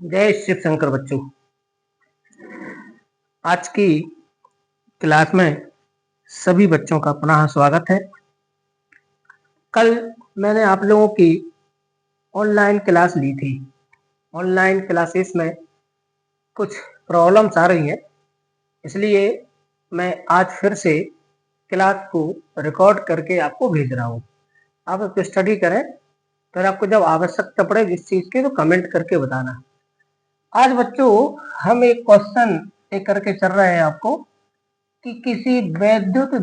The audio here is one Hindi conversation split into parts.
जय शिव शंकर बच्चों। आज की क्लास में सभी बच्चों का पुनः स्वागत है। कल मैंने आप लोगों की ऑनलाइन क्लास ली थी। ऑनलाइन क्लासेस में कुछ प्रॉब्लम्स आ रही हैं, इसलिए मैं आज फिर से क्लास को रिकॉर्ड करके आपको भेज रहा हूँ। आप उसको स्टडी करें, फिर आपको जब आवश्यकता पड़े जिस चीज़ की तो कमेंट करके बताना। आज बच्चों हम एक क्वेश्चन एक करके चल रहे हैं आपको कि किसी वैद्युत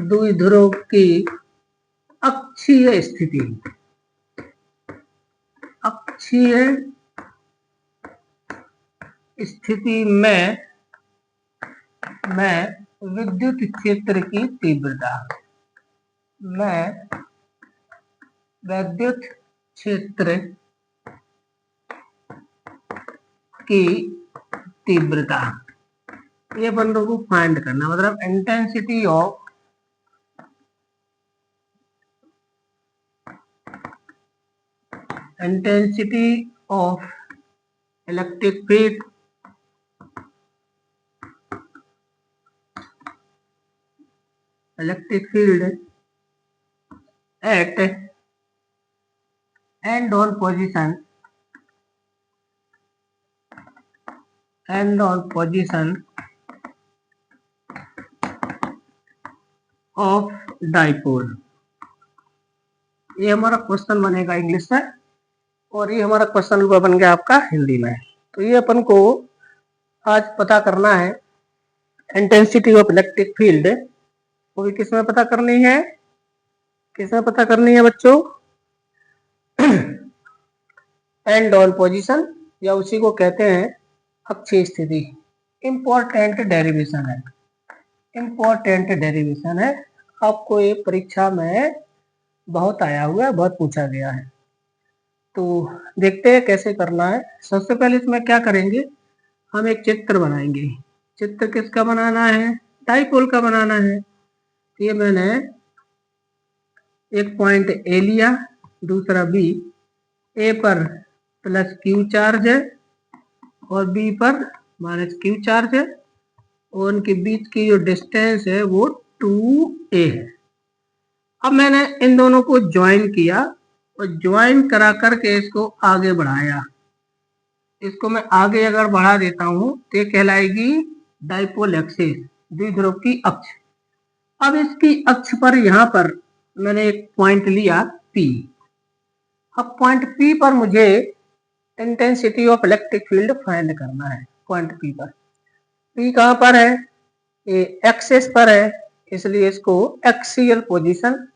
द्विध्रुव की अक्षीय स्थिति में विद्युत क्षेत्र की तीव्रता विद्युत क्षेत्र की तीव्रता ये बंदों को फाइंड करना, मतलब intensity of electric field at end on position of dipole। ये हमारा क्वेश्चन बनेगा इंग्लिश में और ये हमारा क्वेश्चन बन गया आपका हिंदी में। तो ये अपन को आज पता करना है इंटेंसिटी ऑफ इलेक्ट्रिक फील्ड। वो भी किस में पता करनी है, बच्चों? एंड ऑन पोजीशन, या उसी को कहते हैं अक्षीय स्थिति। इम्पोर्टेंट डेरिवेशन है। आपको ये परीक्षा में बहुत आया हुआ है, बहुत पूछा गया है। तो देखते हैं कैसे करना है। सबसे पहले इसमें क्या करेंगे, हम एक चित्र बनाएंगे। चित्र किसका बनाना है? डाइपोल का बनाना है। ये मैंने एक पॉइंट ए लिया, दूसरा बी। ए पर प्लस क्यू चार्ज है और बी पर माइनस क्यू चार्ज है, और उनके बीच की जो डिस्टेंस है वो 2a है। अब मैंने इन दोनों को ज्वाइन किया और ज्वाइन करा करके इसको आगे बढ़ाया। इसको मैं आगे अगर बढ़ा देता हूं तो ये कहलाएगी डाइपोल एक्सिस, द्विध्रुव की अक्ष। अब इसकी अक्ष पर यहां पर मैंने एक पॉइंट लिया P। अब पॉइंट P पर मुझे intensity of electric field find करना है। पॉइंट P पर, P कहां पर है? ये एक्सिस पर है, इसलिए इसको एक्सियल पोजीशन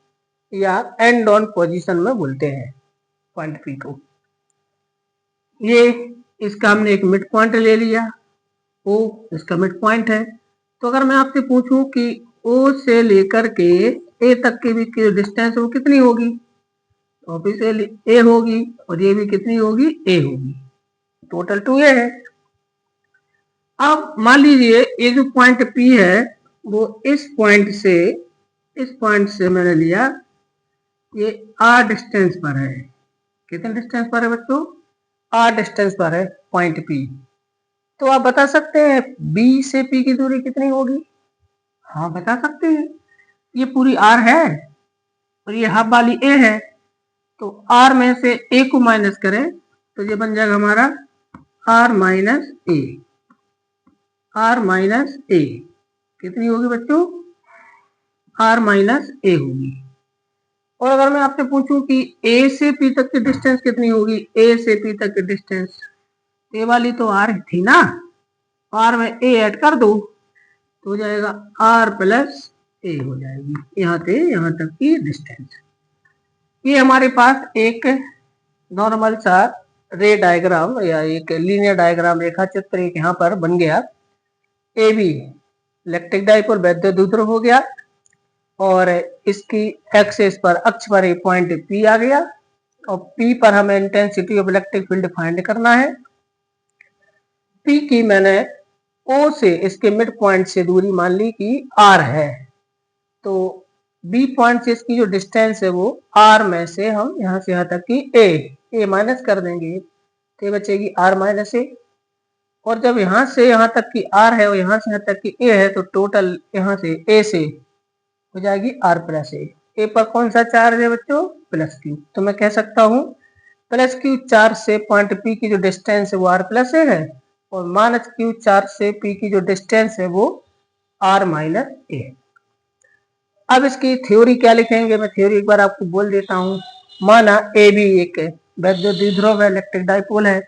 या एंड ऑन पोजीशन में बोलते हैं पॉइंट P को। ये इसका हमने एक मिड पॉइंट ले लिया, O इसका मिड पॉइंट है। तो अगर मैं आपसे पूछूं कि O से लेकर के A तक के बीच की डिस्टेंस वो कितनी होगी, तो ऑब्वियसली A होगी, और ये भी कितनी होगी? A होगी। टोटल 2A है। अब मान लीजिए ये जो पॉइंट P है वो इस पॉइंट से मैंने लिया, ये R डिस्टेंस पर है। कितने डिस्टेंस पर है बच्चों? R डिस्टेंस पर है पॉइंट P। तो आप बता सकते हैं B से P की दूरी कितनी होगी? हाँ, बता सकते हैं। ये पूरी R है और ये हाफ वाली A है, तो R में से A को माइनस करें तो ये बन जाएगा हमारा R माइनस A। कितनी होगी बच्चों? R माइनस A होगी। और अगर मैं आपसे पूछूं कि A से P तक की डिस्टेंस कितनी होगी, A से P तक की डिस्टेंस, ये वाली तो R थी ना, R में A ऐड कर दो तो हो जाएगा R प्लस A हो जाएगी, यहाँ से यहाँ तक की डिस्टेंस। ये हमारे पास एक नॉर्मल सा रे डायग्राम या एक लीनियर डायग्राम रेखा चित्र एक यहाँ पर बन गया। ए बी इलेक्ट्रिक डाइपोल वैद्युत द्विध्रुव हो गया, और इसकी एक्सिस पर अक्ष पर एक पॉइंट P आ गया, और P पर हमें intensity of electric field find करना है। P की मैंने O से इसके मिड पॉइंट से दूरी मान ली कि R है, तो बी पॉइंट से इसकी जो डिस्टेंस है वो आर में से हम यहाँ से यहाँ तक की ए माइनस कर देंगे, तो ये बचेगी आर माइनस ए। और जब यहाँ से यहाँ तक की आर है और यहाँ से यहाँ तक की ए है, तो टोटल यहाँ से ए से हो जाएगी आर प्लस ए पर कौन सा चार्ज है बच्चों? Plus Q. तो मैं कह सकता हूँ प्लस क्यू चार्ज से पॉइंट पी की जो डिस्टेंस है वो आर प्लस ए है, और माइनस क्यू चार्ज से पी की जो डिस्टेंस है वो आर माइनस ए है। अब इसकी थ्योरी क्या लिखेंगे? मैं थ्योरी एक बार आपको बोल देता हूँ। माना ए भी एक वैद्युत द्विध्रुव इलेक्ट्रिक डाइपोल है,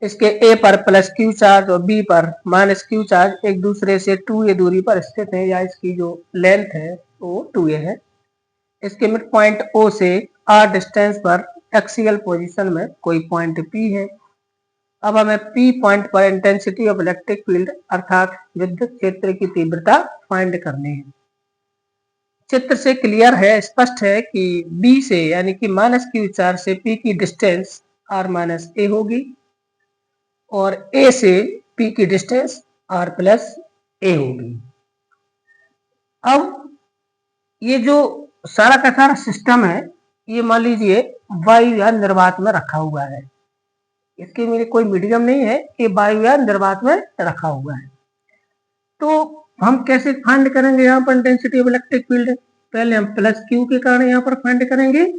इसके ए पर प्लस क्यू चार्ज और बी पर माइनस क्यू चार्ज एक दूसरे से 2a दूरी पर स्थित है, या इसकी जो लेंथ है वो 2a है। इसके मिड पॉइंट O से r डिस्टेंस पर एक्सियल पोजीशन में कोई पॉइंट P है। अब हमें P पॉइंट पर इंटेंसिटी ऑफ इलेक्ट्रिक फील्ड अर्थात विद्युत क्षेत्र की तीव्रता फाइंड करनी है। चित्र से क्लियर है, स्पष्ट है कि B से यानी कि माइनस क्यू चार्ज से P की डिस्टेंस r माइनस ए होगी, और A से P की डिस्टेंस R प्लस ए होगी। अब ये जो सारा का सारा सिस्टम है, ये मान लीजिए वायुयान निर्वात में रखा हुआ है, इसके मेरे कोई मीडियम नहीं है, ये वायुयान निर्वात में रखा हुआ है। तो हम कैसे फाइंड करेंगे यहाँ पर इंटेंसिटी ऑफ इलेक्ट्रिक फील्ड? पहले हम प्लस क्यू के कारण यहाँ पर फाइंड करेंगे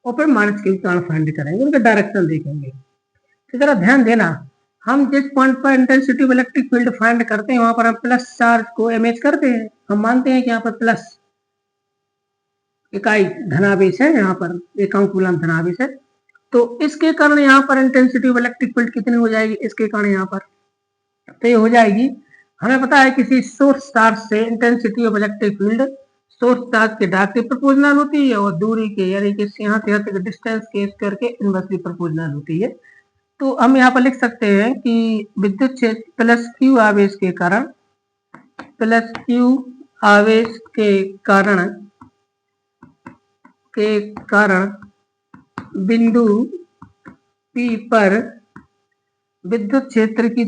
और फिर माइनस क्यू के कारण फाइंड करेंगे, उनका डायरेक्शन देखेंगे। तो जरा ध्यान देना, हम जिस पॉइंट पर intensity of electric field find करते हैं वहां पर हम प्लस चार्ज को इमेज करते हैं। हम मानते हैं कि यहाँ पर प्लस इकाई धनावेश है, यहाँ पर एकांक कूलम धनावेश है, तो इसके कारण यहाँ पर इंटेंसिटी ऑफ इलेक्ट्रिक फील्ड कितनी हो जाएगी? इसके कारण यहाँ पर तो ये हो जाएगी, हमें पता है किसी सोर्स चार्ज से intensity of electric field source charge के डायरेक्टली प्रोपोर्शनल होती है, और दूरी के यानी कि यहाँ से यहाँ तक डिस्टेंस के स्क्वायर के इनवर्सली प्रोपोर्शनल होती है। तो हम यहाँ पर लिख सकते हैं कि विद्युत क्षेत्र प्लस क्यू आवेश के कारण, प्लस क्यू आवेश के कारण बिंदु P पर विद्युत क्षेत्र की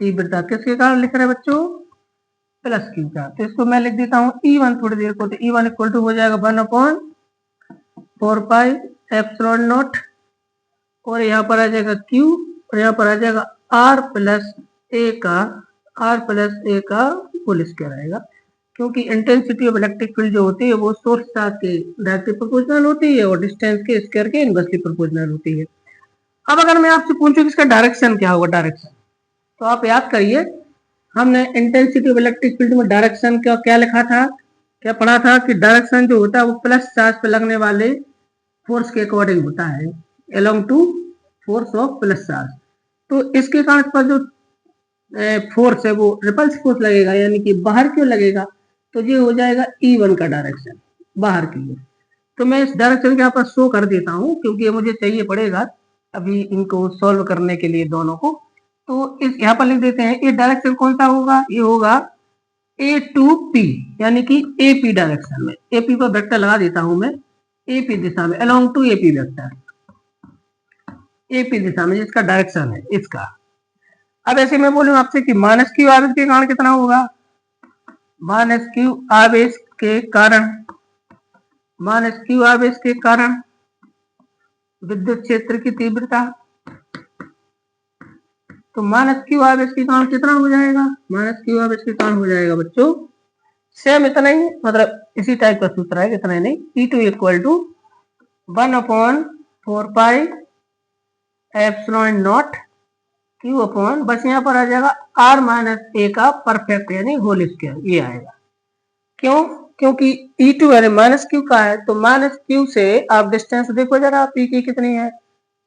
तीव्रता किसके कारण लिख रहे हैं बच्चों? प्लस क्यू का। तो इसको मैं लिख देता हूँ E1 थोड़ी देर को, तो E1 इक्वल टू हो जाएगा 1/4 पाई एप्सिलॉन नॉट, और यहाँ पर आ जाएगा Q, और यहाँ पर आ जाएगा R प्लस ए का होल स्क्वायर आएगा, क्योंकि इंटेंसिटी ऑफ इलेक्ट्रिक फील्ड जो होती है वो सोर्स चार्ज के डायरेक्टली प्रोपोर्शनल होती है और डिस्टेंस के स्क्वायर के इनवर्सली प्रोपोर्शनल होती है। अब अगर मैं आपसे पूछूं कि इसका डायरेक्शन क्या होगा, डायरेक्शन, तो आप याद करिए, हमने इंटेंसिटी ऑफ इलेक्ट्रिक फील्ड में डायरेक्शन का क्या लिखा था, क्या पढ़ा था कि डायरेक्शन जो होता है वो प्लस चार्ज पे लगने वाले फोर्स के अकॉर्डिंग होता है, along to force of plus charge. तो इसके कारण इस पर जो फोर्स है वो रिपल्स फोर्स लगेगा, यानी कि बाहर क्यों लगेगा, तो ये हो जाएगा E1 का डायरेक्शन बाहर की ओर। तो मैं इस डायरेक्शन के यहाँ पर शो कर देता हूँ, क्योंकि ये मुझे चाहिए पड़ेगा अभी इनको सॉल्व करने के लिए दोनों को। तो इस यहाँ पर लिख देते हैं, ये डायरेक्शन कौन सा होगा? ये होगा A to P, यानी कि AP डायरेक्शन में। AP पर वेक्टर लगा देता हूं मैं, AP दिशा में, along to AP vector, AP दिशा में जिसका डायरेक्शन है इसका। अब ऐसे मैं बोलूं आपसे कि माइनस क्यू आवेश के कारण कितना होगा? माइनस क्यू आवेश के कारण विद्युत क्षेत्र की तीव्रता, तो माइनस क्यू आवेश के कारण कितना हो जाएगा? माइनस क्यू आवेश के कारण हो जाएगा बच्चों सेम इतना ही, मतलब इसी टाइप का सूत्र है, इतना ही नहीं, E2 equal to 1/4 pi epsilon not Q upon, बस यहाँ पर आ जाएगा R माइनस ए का परफेक्ट यानी होल स्क्वायर, ये आएगा। क्यों? क्योंकि E2 यानी माइनस क्यू का है, तो माइनस क्यू से आप डिस्टेंस देखो जरा, P की कितनी है?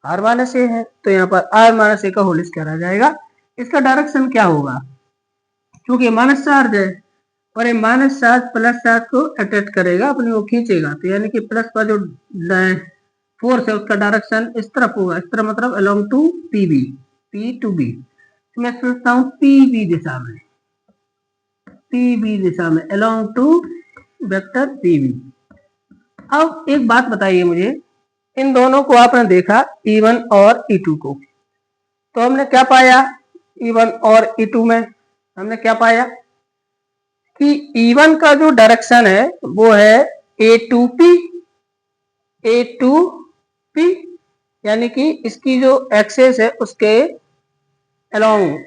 R माइनस ए है, तो यहाँ पर R माइनस ए का होल स्क्वायर आ जाएगा। इसका डायरेक्शन क्या होगा? क्योंकि माइनस चार्ज है और ये माइनस चार्ज प्लस चार्ज को अट्रैक्ट करेगा, अपनी वो खींचेगा, तो यानी कि प्लस का जो फोर्स है उसका डायरेक्शन इस तरफ होगा, इस तरफ मतलब along to PB, P to B। तो मैं सोचता हूँ PB दिशा में अलोंग टू वेक्टर PB। अब एक बात बताइए मुझे, इन दोनों को आपने देखा E1 और E2 को, तो हमने क्या पाया E1 और E2 में? हमने क्या पाया कि E1 का जो डायरेक्शन है वो है A2P, A2P, यानी कि इसकी जो एक्सेस है उसके अलोंग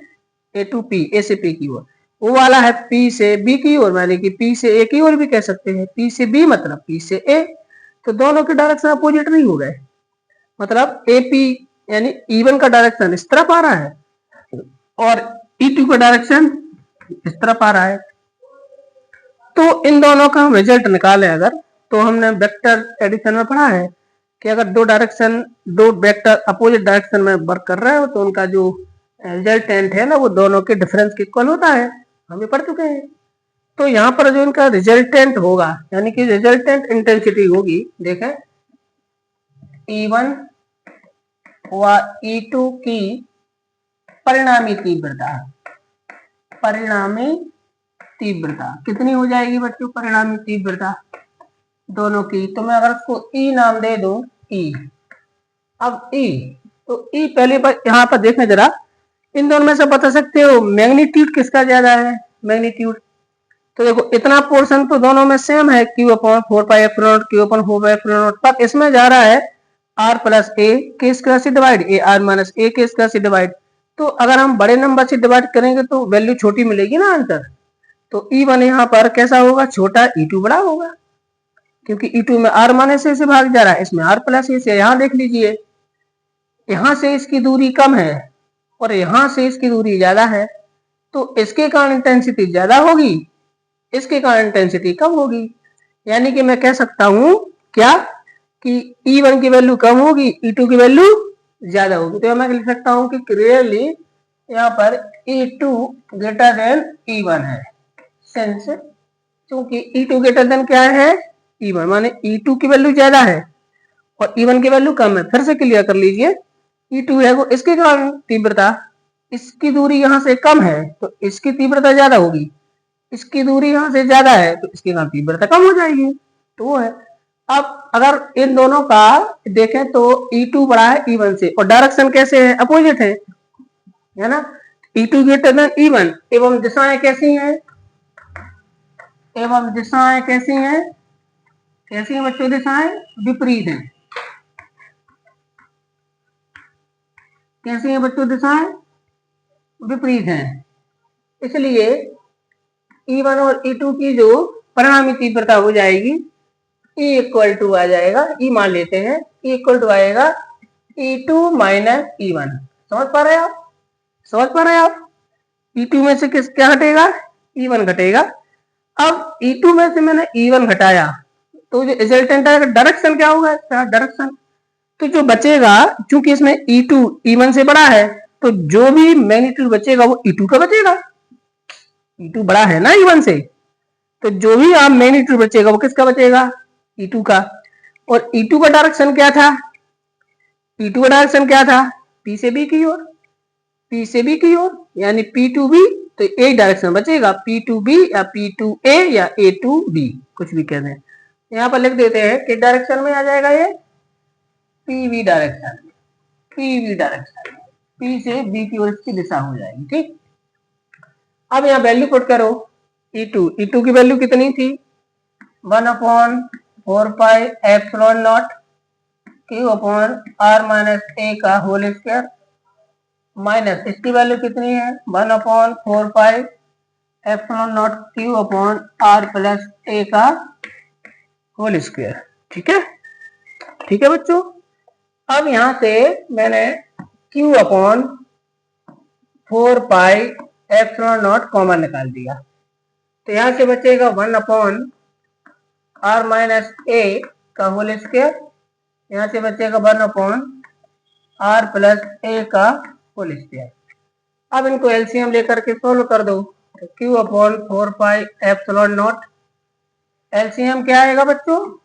A2P, A से P की ओर, वो वाला है P से B की ओर, यानी कि P से A की ओर भी कह सकते हैं, P से B मतलब P से A, तो दोनों के डायरेक्शन अपोजिट नहीं हो गए, मतलब AP यानी E1 का डायरेक्शन इस तरफ आ रहा है और E2 का डायरेक्शन इस तरफ आ रहा है। तो इन दोनों का हम रिजल्ट निकालें अगर, तो हमने वेक्टर एडिशन में पढ़ा है कि अगर दो वेक्टर अपोजिट डायरेक्शन में वर्क कर रहे हो तो उनका जो रिजल्टेंट है ना वो दोनों के डिफरेंस के इक्वल होता है, हम ये पढ़ चुके हैं। तो यहाँ पर जो इनका रिजल्टेंट होगा यानी कि रिजल्टेंट इंटेंसिटी होगी, देखें E1 व E2 की परिणामी तीव्रता कितनी हो जाएगी बच्चों, परिणामी तीव्रता दोनों की। तो मैं अगर उसको E नाम दे दूं, E, अब E, तो E पहले पर यहाँ पर देखना जरा, इन दोनों में से बता सकते हो मैग्नीट्यूड किसका ज्यादा है, मैग्नीट्यूड। तो देखो इतना पोर्शन तो दोनों में सेम है, Q/4πε0, Q/4πε0, पर इसमें जा रहा है R प्लस ए के स्क्वायर से डिवाइड, ए आर माइनस ए के स्क्वायर से डिवाइड। तो अगर हम बड़े नंबर से डिवाइड करेंगे तो वैल्यू छोटी मिलेगी ना आंसर। तो E1 यहाँ पर कैसा होगा, छोटा, E2 बड़ा होगा, क्योंकि E2 में R माइनस ए से भाग जा रहा है, इसमें R प्लस ए से। यहाँ देख लीजिए, यहाँ से इसकी दूरी कम है और यहाँ से इसकी दूरी ज्यादा है, तो इसके कारण इंटेंसिटी ज्यादा होगी, इसके कारण इंटेंसिटी कम होगी। यानी कि मैं कह सकता हूं क्या कि E1 की वैल्यू कम होगी, E2 की वैल्यू ज्यादा होगी। तो मैं लिख सकता हूं कि क्लियरली यहाँ पर E2 ग्रेटर देन E1 है, सेंस क्योंकि E2 ग्रेटर देन क्या है, E1, माने E2 की वैल्यू ज्यादा है और E1 की वैल्यू कम है। फिर से क्लियर कर लीजिए, E2 है वो, इसके कारण तीव्रता, इसकी दूरी यहाँ से कम है तो इसकी तीव्रता ज्यादा होगी, इसकी दूरी यहाँ से ज्यादा है तो इसकी यहाँ तीव्रता कम हो जाएगी, तो वो है। अब अगर इन दोनों का देखें तो E2 बड़ा है E1 से और डायरेक्शन कैसे है, अपोजिट है ना। E2 ग्रेटर देन E1 एवं दिशाएं कैसी हैं, कैसी हैं बच्चों, दिशाएं विपरीत हैं। कैसी हैं बच्चों, दिशाएं विपरीत हैं। इसलिए E1 और E2 की जो परिणामी तीव्रता हो जाएगी, E इक्वल टू आ जाएगा, E मान लेते हैं, E इक्वल टू आएगा E2 माइनस E1। समझ पा रहे हैं आप? E2 में से क्या घटेगा, E1 घटेगा। अब E2 में से मैंने E1 घटाया तो जो रिजल्टेंट आएगा, डायरेक्शन क्या होगा इसका, डायरेक्शन, तो जो बचेगा, चूंकि इसमें E2 E1 से बड़ा है तो जो भी मैग्नीट्यूड बचेगा वो E2 का बचेगा, E2 बड़ा है ना E1 से, तो जो भी आप मैग्नीट्यूड बचेगा वो किसका बचेगा, E2 का। और E2 का डायरेक्शन क्या था, P से B की ओर, यानी P2B, तो एक डायरेक्शन बचेगा, P2B या P2A या A2B, कुछ भी कह दें। यहाँ पर लिख देते हैं कि डायरेक्शन में आ जाएगा ये PV डायरेक्शन, P से B की ओर इसकी दिशा हो जाएगी, ठीक। अब यहाँ वैल्यू पुट करो, E2 की वैल्यू कितनी थी, 1/4πε0 Q/r माइनस ए का होल स्क्वायर, माइनस इसकी वैल्यू कितनी है, 1/4πε0 Q/r प्लस ए का होल स्क्वायर। ठीक है बच्चों। अब यहां से मैंने Q/4πε0 कॉमन निकाल दिया, तो यहां से बचेगा 1/r माइनस ए का होल स्क्वायर, यहां से बचेगा 1/r प्लस ए का होल स्क्वायर। अब इनको एलसीएम लेकर के सोल्व कर दो, तो Q/4πε0 एलसीएम क्या आएगा बच्चों,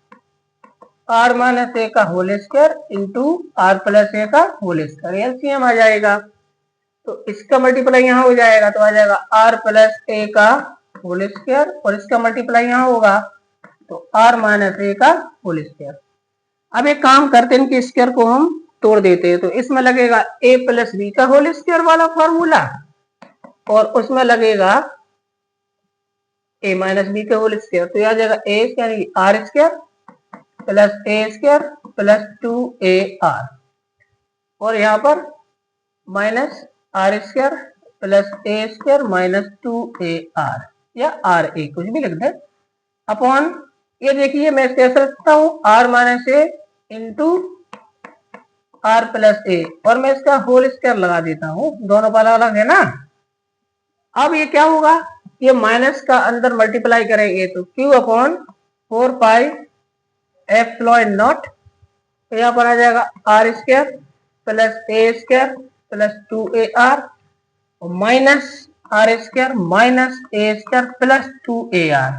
r माइनस ए का whole square into r plus A का होल स्क्वायर, एलसीएम आ जाएगा। तो इसका मल्टीप्लाई यहाँ हो जाएगा, तो आ जाएगा r प्लस ए का होल स्क्वायर और इसका मल्टीप्लाई यहाँ होगा तो r माइनस ए का होल स्क्वायर। अब एक काम करते हैं, इनके स्क्वायर को हम तोड़ देते हैं, तो इसमें लगेगा a प्लस बी का होल स्क्वायर वाला फॉर्मूला और उसमें लगेगा a माइनस बी का होल स्क्वायर, तो आ जाएगा A square R square plus A square plus 2ar, और यहाँ पर minus R square plus A square minus 2ar या आर ए कुछ भी लिख दे अपॉन, ये देखिए मैं कैसे रखता हूँ R minus A into R plus A, और मैं इसका होल स्क्वायर लगा देता हूँ, दोनों पर अलग अलग है ना। अब ये क्या होगा, ये माइनस का अंदर मल्टीप्लाई करेंगे तो q upon 4 pi epsilon not, तो यहाँ पर आ जाएगा R square plus A square plus 2ar और minus R square minus A square plus 2ar,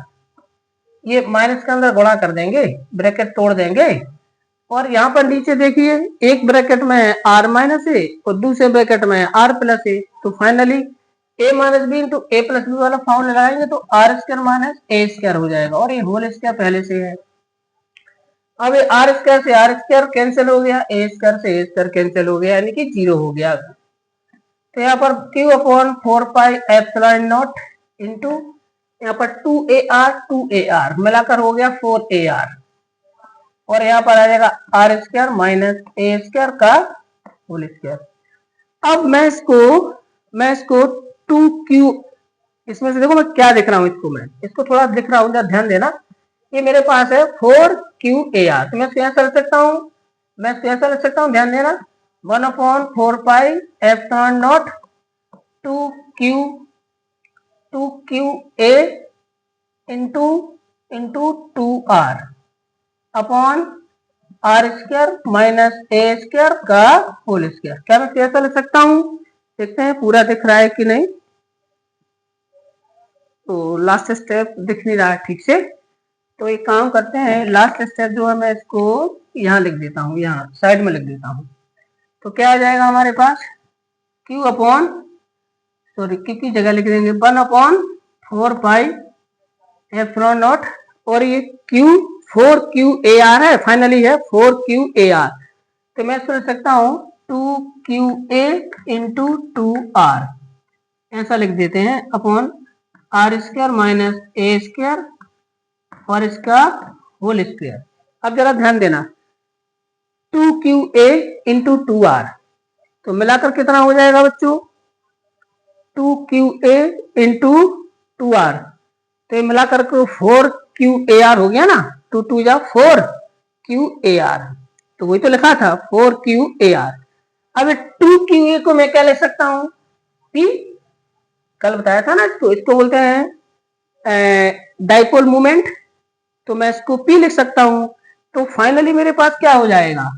ये माइनस के अंदर गुणा कर देंगे, ब्रैकेट तोड़ देंगे, और यहाँ पर नीचे देखिए एक ब्रैकेट में है आर माइनस ए और दूसरे ब्रैकेट में है आर प्लस ए, तो finally A minus B into A plus B वाला फॉर्मूला लगाएंगे तो R square minus A square हो जाएगा, और ये होल स्क्वायर पहले से है। अब ये आर स्क्वायर से आर स्क्वायर कैंसिल हो गया, ए स्क्वायर से ए स्क्वायर कैंसिल हो गया, यानी कि 0 हो गया। तो यहाँ पर q upon 4 pi epsilon not into यहाँ पर 2ar मिलाकर हो गया 4ar, और यहाँ पर आ जाएगा R square minus A square का होल स्क्वायर। अब मैं इसको 2q, इसमें से देखो मैं क्या दिख रहा हूँ, इसको थोड़ा दिख रहा हूँ, ध्यान देना। ये मेरे पास है 4qar, तो मैं कैसे लिख सकता हूँ, ध्यान देना 1 upon 4 pi epsilon not 2qa into 2r upon R square minus A square का होल स्क्वायर। क्या मैं कैसा लिख सकता हूँ, देखते हैं पूरा दिख रहा है कि नहीं। तो लास्ट स्टेप दिख नहीं रहा है ठीक से, तो एक काम करते हैं, लास्ट स्टेप जो है मैं इसको यहाँ लिख देता हूँ, यहाँ साइड में लिख देता हूँ। तो क्या आ जाएगा हमारे पास q अपॉन, सॉरी q की जगह लिख देंगे 1 अपॉन 4 पाई एप्सिलॉन नॉट, और ये q 4qar है, फाइनली है 4qar, तो मैं इसको लिख सकता हूँ 2qa इंटू 2r, ऐसा लिख देते हैं upon R square minus A square और इसका होल स्क्वायर। अब जरा ध्यान देना 2qa इंटू 2r, तो मिलाकर कितना हो जाएगा बच्चों 2qa इंटू 2r, तो ये मिलाकर 4qar हो गया ना, 2 2 जा 4qar, तो वही तो लिखा था 4qar। अब 2qa को मैं क्या लिख सकता हूँ, p, कल बताया था ना इसको बोलते हैं डाइपोल मोमेंट, तो मैं इसको p लिख सकता हूँ। तो फाइनली मेरे पास क्या हो जाएगा,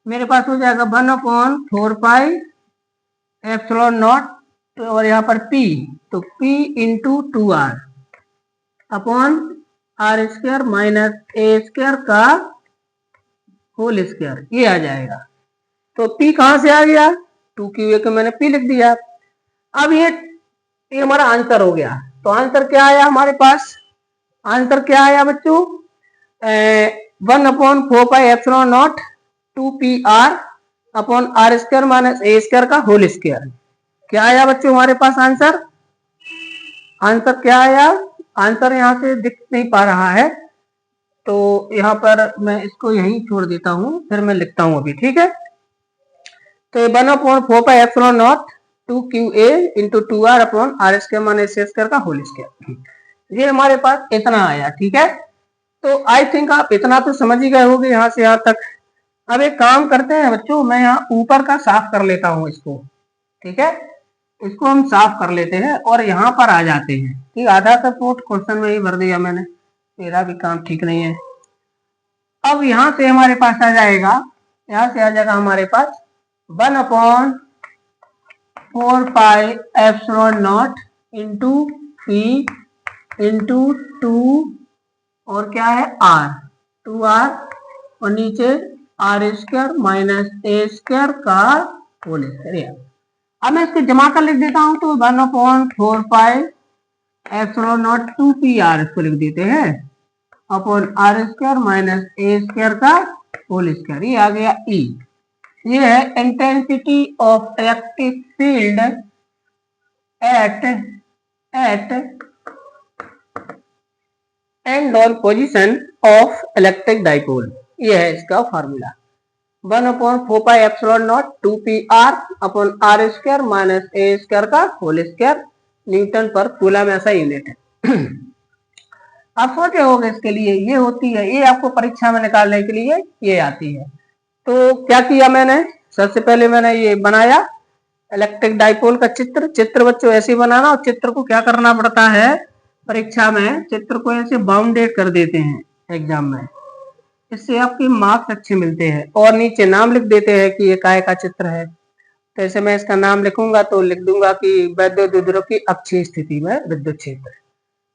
मेरे पास हो जाएगा 1 अपॉन 4 पाई एप्सिलॉन नॉट और यहाँ पर p, तो p into 2r upon R square minus A square का होल स्क्वायर, ये आ जाएगा। तो p कहां से आ गया, 2qa को मैंने p लिख दिया। अब ये हमारा आंसर हो गया, तो आंसर क्या आया हमारे पास, आंसर क्या आया बच्चों 1 upon 4 pi epsilon not 2pr upon R square minus A square का होल स्क्वायर। क्या आया बच्चों हमारे पास आंसर, आंसर क्या आया, आंसर यहाँ से दिख नहीं पा रहा है, तो यहाँ पर मैं इसको यहीं छोड़ देता हूँ, फिर मैं लिखता हूँ अभी, ठीक है। तो 1 upon 4 pi epsilon not 2qa into 2r upon R square minus A square का होल स्क्वायर, ये हमारे पास इतना आया, ठीक है। तो आई थिंक आप इतना तो समझ ही गए होंगे यहाँ से यहाँ तक। अब एक काम करते हैं बच्चों, मैं यहाँ ऊपर का साफ कर लेता हूँ इसको, ठीक है, इसको हम साफ कर लेते हैं और यहाँ पर आ जाते हैं, ठीक, आधा सा पोर्ट क्वेश्चन में ही भर दिया मैंने, मेरा भी काम ठीक नहीं है। अब यहाँ से हमारे पास आ जाएगा, यहाँ से आ जाएगा हमारे पास 1 upon 4 pi epsilon not into p into 2 और क्या है r 2r और नीचे R square minus A square का होल स्क्वायर। अब मैं इसको जमा कर लिख देता हूं, तो 1 upon 4 pi epsilon not 2pr इसको लिख देते हैं upon R square minus A square का होल स्क्वायर, ये आ गया E। ये है intensity of electric field at end on position of electric dipole. ये है इसका formula 1/4πε0 2πr upon r square माइनस a स्क्वायर का whole square newton per coulomb ऐसा यूनिट है। आप सोचे होंगे इसके लिए ये होती है, ये आपको परीक्षा में निकालने के लिए ये आती है। तो क्या किया मैंने, सबसे पहले मैंने ये बनाया इलेक्ट्रिक डाइपोल का चित्र बच्चों ऐसे बनाना, और चित्र को क्या करना पड़ता है परीक्षा में, चित्र को ऐसे बाउंडेड कर देते हैं एग्जाम में, इससे आपके मार्क्स अच्छे मिलते हैं। और नीचे नाम लिख देते हैं कि ये काय का चित्र है। तो ऐसे मैं इसका नाम लिखूंगा तो लिख दूंगा कि वैद्युत द्विध्रुव की अक्षीय स्थिति में विद्युत क्षेत्र,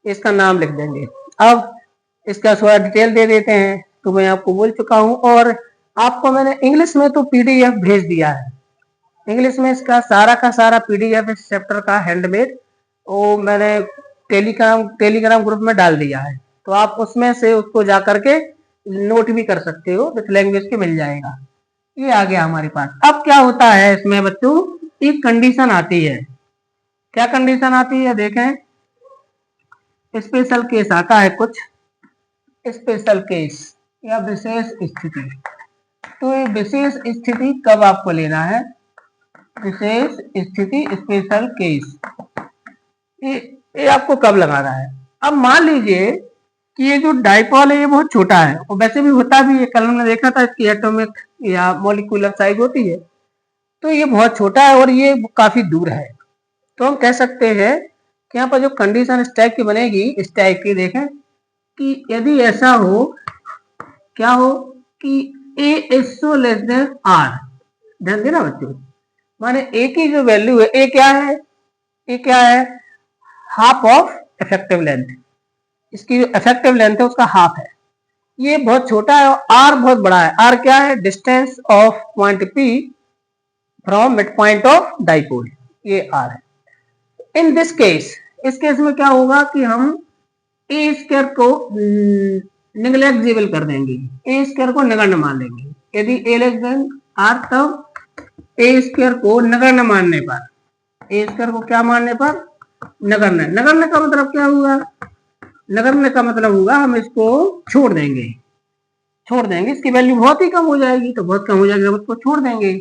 इसका नाम लिख देंगे। अब इसका थोड़ा डिटेल दे देते हैं, तो मैं आपको बोल चुका हूं, और आपको मैंने इंग्लिश में तो पीडीएफ भेज दिया है, इंग्लिश में इसका सारा का सारा पीडीएफ इस चैप्टर का हैंडमेड वो मैंने टेलीग्राम ग्रुप में डाल दिया है। तो आप उसमें से उसको जा करके नोट भी कर सकते हो, विथ लैंग्वेज के मिल जाएगा। ये आ गया हमारे पास। अब क्या होता है इसमें बच्चों, एक कंडीशन आती है। क्या कंडीशन आती है देखें, स्पेशल केस आता है, कुछ स्पेशल केस या विशेष स्थिति। तो ये विशेष स्थिति कब आपको लेना है, विशेष स्थिति स्पेशल केस, ये आपको कब लगाना है। अब मान लीजिए कि ये जो डाइपोल है ये बहुत छोटा है, और वैसे भी होता भी है, कल हमने देखा था इसकी एटॉमिक या मॉलिक्यूलर साइज होती है, तो ये बहुत छोटा है और ये काफी दूर है। तो हम कह सकते हैं कि यहाँ पर जो कंडीशन इस टाइप की बनेगी, इस टाइप की देखें कि यदि ऐसा हो, क्या हो कि A is so less than R, ध्यान देना बच्चों, माने ए की जो वैल्यू है, ए क्या है, ए क्या है, हाफ ऑफ इफेक्टिव लेंथ, इसकी जो इफेक्टिव लेंथ है उसका हाफ है। ये बहुत छोटा है और आर बहुत बड़ा है। आर क्या है, distance of point P from mid point of dipole, ये आर है। इन दिस केस, इस केस में क्या होगा कि हम ए स्क्वायर को निगलेक्टेबल कर देंगे, ए स्क्वायर को नगण्य मान लेंगे। यदि ए लेस देन आर, तब ए स्क्वायर को नगण्य मानने पर, ए स्क्वायर को क्या मानने पर, नगण्य। नगण्य का मतलब क्या हुआ, नगण्य का मतलब होगा हम इसको छोड़ देंगे, इसकी वैल्यू बहुत ही कम हो जाएगी, तो बहुत कम हो जाएगी, हम इसको छोड़ देंगे।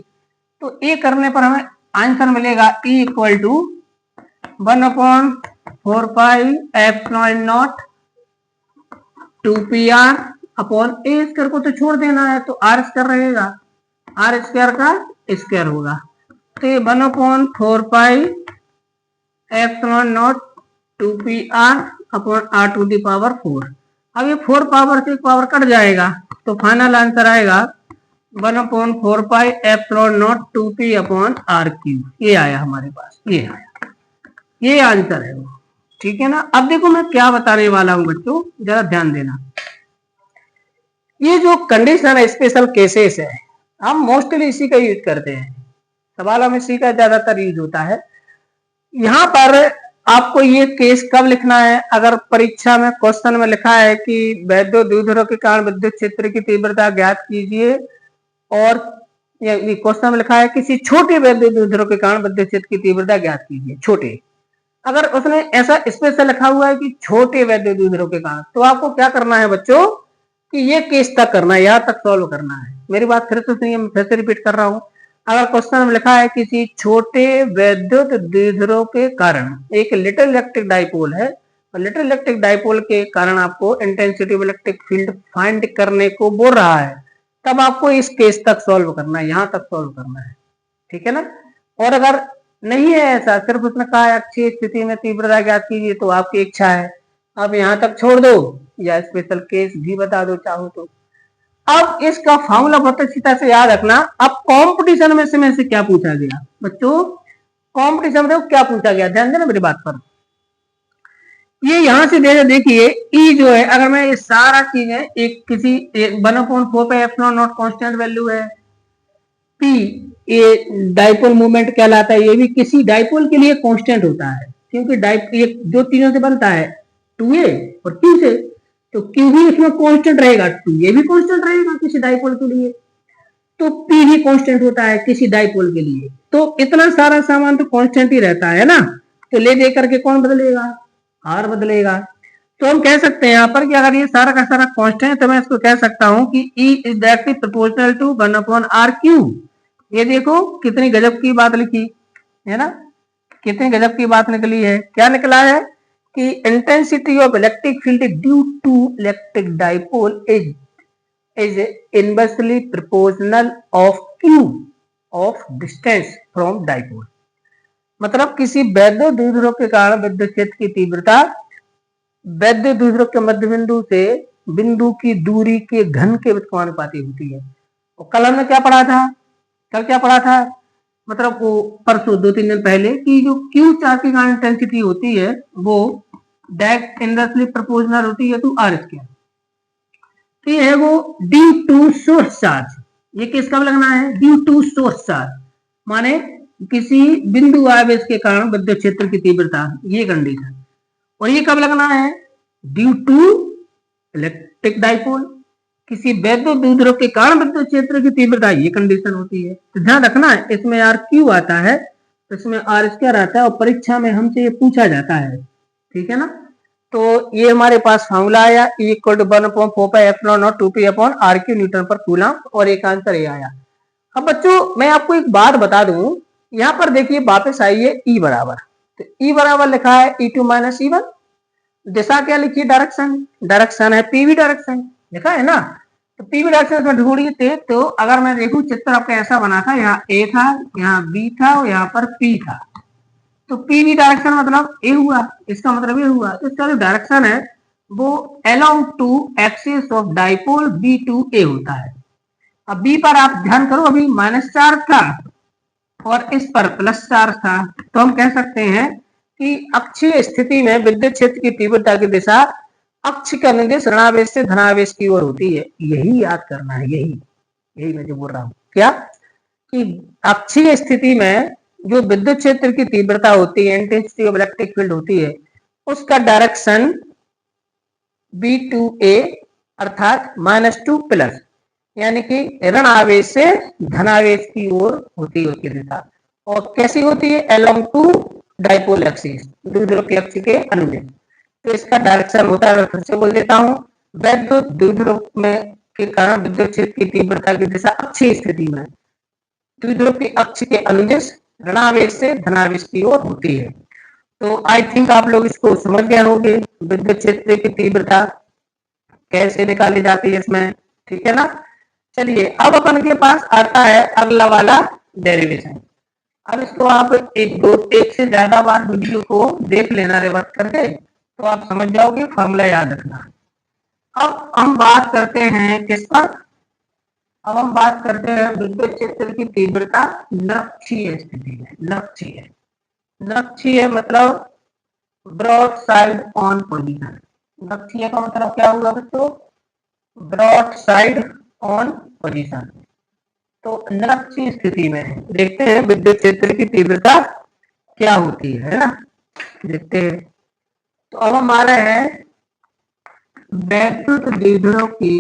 तो ए करने पर हमें आंसर मिलेगा E equal to 1/4πε0 2πr upon A square को तो छोड़ देना है, तो आर स्क्वायर रहेगा, आर स्क्वायर का स्क्वायर होगा। तो ये 1/4πε0 2πr upon r to the power 4। अब ये 4 पावर से एक पावर कट जाएगा, तो फाइनल आंसर आएगा 1/4πε0 2p अपॉन r क्यूब। ये आया हमारे पास, ये आया, ये आंसर है वो, ठीक है ना। अब देखो मैं क्या बताने वाला हूं बच्चों, जरा ध्यान देना। ये जो कंडीशन है स्पेशल केसेस है, हम मोस्टली इसी का यूज करते हैं, सवालों में इसी का ज्यादातर यूज होता है। यहाँ पर आपको ये केस कब लिखना है, अगर परीक्षा में क्वेश्चन में लिखा है कि वैद्युत द्विध्रुव के कारण विद्युत क्षेत्र की तीव्रता ज्ञात कीजिए, और क्वेश्चन में लिखा है किसी छोटे वैद्युत द्विध्रुव के कारण विद्युत क्षेत्र की तीव्रता ज्ञात कीजिए, छोटे, अगर उसने ऐसा स्पेशल लिखा हुआ है कि छोटे वैद्युत द्विध्रुव के कारण, तो आपको क्या करना है बच्चों कि ये केस तक करना है, यहां तक सॉल्व करना है। मेरी बात फिर से सुनिए, मैं फिर से रिपीट कर रहा हूं। अगर क्वेश्चन में लिखा है किसी छोटे वैद्युत द्विध्रुव के कारण एक लिटिल इलेक्ट्रिक डाइपोल है, और लिटिल इलेक्ट्रिक डाइपोल के कारण आपको intensity of electric field find करने को बोल रहा है, तब आपको इस केस तक सॉल्व करना है, यहां तक सॉल्व करना है, ठीक है ना। और अगर नहीं है ऐसा, सिर्फ उसने कहा है अच्छी स्थिति में तीव्रता ज्ञात कीजिए, तो आपकी इच्छा है आप यहां तक छोड़ दो या स्पेशल केस भी बता दो चाहो तो। अब इसका फॉर्मूला बहुत अच्छी तरह से याद रखना। अब कंपटीशन में से क्या पूछा गया बच्चों, कंपटीशन में क्या पूछा गया, ध्यान देना मेरी बात पर। ये यहां से देखिए ई जो है, अगर मैं ये सारा चीजें एक किसी 1/4πε0 कांस्टेंट वैल्यू है, पी ये डाइपोल मूवमेंट कहलाता है, ये भी किसी डाइपोल के लिए कांस्टेंट होता है, क्योंकि ये जो तीनों से बनता है 2a और q से, तो q भी इसमें कांस्टेंट रहेगा, 2a भी कांस्टेंट रहेगा किसी डाइपोल के लिए, तो p भी कांस्टेंट होता है किसी डाइपोल के लिए। तो इतना सारा सामान तो कांस्टेंट ही रहता है ना, तो ले दे करके कौन बदलेगा, आर बदलेगा। तो हम कह सकते हैं यहाँ पर कि अगर ये सारा का सारा कांस्टेंट है तो मैं इसको कह सकता हूँ कि E is directly proportional to 1/r3। ये देखो कितनी गजब की बात लिखी है ना, कितनी गजब की बात निकली है। क्या निकला है कि intensity of electric field due to electric dipole is inversely proportional of Q of distance from dipole. मतलब किसी वैद्युत द्विध्रुव के कारण विद्युत क्षेत्र की तीव्रता वैद्युत द्विध्रुव के मध्य बिंदु से बिंदु की दूरी के घन के समानुपाती होती है। और कल हमने क्या पढ़ा था, कल क्या पढ़ा था, मतलब वो परसों 2-3 दिन पहले, कि जो Q चार्ज की कारण इंटेंसिटी होती है वो डायरेक्ट इनवर्सली प्रोपोर्शनल होती है टू R स्क्वायर। तो ये है वो ड्यू टू सोर्स चार्ज। ये किसका लगना है, ड्यू टू सोर्स चार्ज, माने किसी बिंदु आवेश के कारण विद्युत क्षेत्र की तीव्रता, ये कंडीशन। और ये कब लगना है, ड्यू टू इलेक्ट्रिक डाइपोल, किसी वैद्युत द्विध्रुव के कारण विद्युत क्षेत्र की तीव्रता, ये कंडीशन होती है। तो ध्यान रखना है, इसमें आर क्यू आता है, इसमें आर स्क्वायर आता है, और परीक्षा में हमसे ये पूछा जाता है, ठीक है ना। तो ये हमारे पास फॉर्मूला आया, E equal to 1/4πε0 2p/r³ newton per coulomb, और एक आंसर ये आया। अब बच्चों मैं आपको एक बात बता दूं, यहाँ पर देखिए वापस आई है E बराबर, तो E बराबर लिखा है E2 - E1। दिशा क्या लिखी, डायरेक्शन, डायरेक्शन है पीवी डायरेक्शन, लिखा है ना। तो पीवी डायरेक्शन में ढूंढिए थे, तो अगर मैं देखूं चित्र आपका ऐसा बना था, यहाँ ए था, यहाँ बी था, और यहाँ पर पी था। तो पीवी डायरेक्शन मतलब ए हुआ, इसका मतलब ये हुआ। तो इसका जो डायरेक्शन है वो along to axis of dipole B2A होता है। अब बी पर आप ध्यान करो, अभी -4 था और इस पर +4 था, तो हम कह सकते हैं कि अक्षीय स्थिति में विद्युत क्षेत्र की तीव्रता की दिशा अक्ष का निर्देश ऋणावेश से धनावेश की ओर होती है। यही याद करना है, यही मैं जो बोल रहा हूँ, क्या कि अक्षीय स्थिति में जो विद्युत क्षेत्र की तीव्रता होती है, इंटेंसिटी ऑफ इलेक्ट्रिक फील्ड होती है, उसका डायरेक्शन B2A अर्थात -2+, यानी कि ऋण आवेश से धनावेश की ओर होती है उसकी दिशा। और कैसी होती है, अलोंग टू डाइपोल एक्सिस, द्विध्रुव की अक्ष के अनुदिश। तो इसका डायरेक्शन होता है, फिर से बोल देता हूँ, वैद्युत द्विध्रुव में के कारण विद्युत क्षेत्र की तीव्रता की दिशा अक्षीय स्थिति में द्विध्रुव की अक्ष के अनुदिश ऋणावेश से धनावेश की ओर होती है। तो आई थिंक आप लोग इसको समझ गए होंगे, विद्युत क्षेत्र की तीव्रता कैसे निकाली जाती है इसमें, ठीक है ना। चलिए अब अपन के पास आता है अगला वाला डेरिवेशन। अब इसको आप एक से ज्यादा बार वीडियो को देख लेना रिवर्स करके, तो आप समझ जाओगे, फॉर्मूला याद रखना। अब हम बात करते हैं किस पर, अब हम बात करते हैं विद्युत क्षेत्र की तीव्रता लक्षीय स्थिति में। लक्षीय मतलब ब्रॉड साइड ऑन पोजीशन। लक्षीय का मतलब क्या हुआ बच्चों, ब्रॉड साइड ऑन पोजीशन। तो लक्षीय स्थिति में देखते हैं विद्युत क्षेत्र की तीव्रता क्या होती है ना, देखते हैं। तो अब हमारे हैं वैद्युत द्विध्रुव की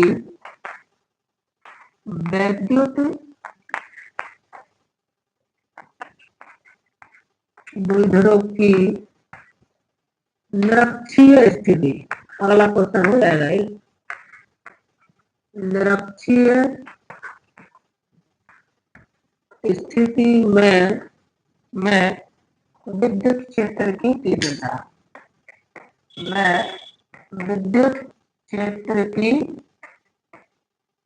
लक्षीय स्थिति। अगला क्वेश्चन हो जाएगा, लक्षीय स्थिति में विद्युत क्षेत्र की तीव्रता, विद्युत क्षेत्र की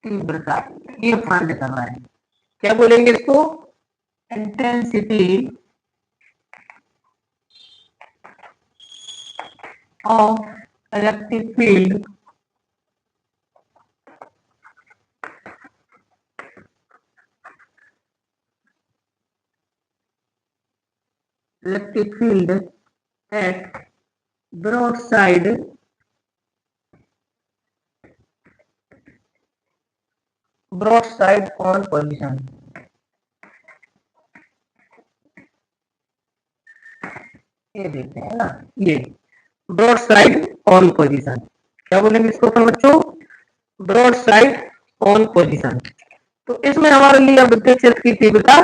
तीव्रता ये फाइंड करना है। क्या बोलेंगे इसको, intensity of electric field eight broadside on position। ये देखते हैं ना, ये ब्रॉड साइड ऑन पोजीशन। क्या बोलेंगे इसको बच्चों, ब्रॉड साइड ऑन पोजीशन। तो इसमें हमारे लिए विद्युत क्षेत्र की तीव्रता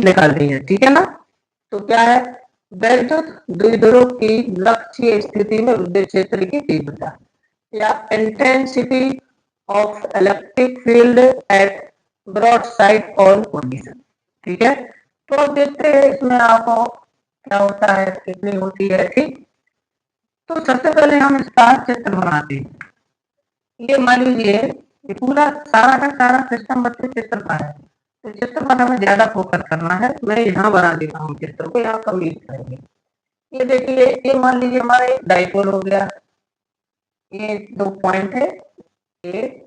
निकालनी है, ठीक है ना। तो क्या है, वैद्युत द्विध्रुव की लक्ष्य स्थिति में विद्युत क्षेत्र की तीव्रता या intensity of electric field at broad side on position. ठीक है, तो देखते हैं इसमें आपको क्या होता है, कितनी होती है। ठीक, तो सबसे पहले हम इसका चित्र बनाते हैं। ये मान लीजिए ये पूरा सारा का सारा सिस्टम बच्चे चित्र का है, तो चित्र पर हमें ज्यादा फोकस करना है। मैं यहाँ बना देता हूँ चित्र को, यहाँ कंप्लीट करेंगे। ये देखिए, ये मान लीजिए हमारा एक डाइपोल हो गया, ये 2 पॉइंट है, ए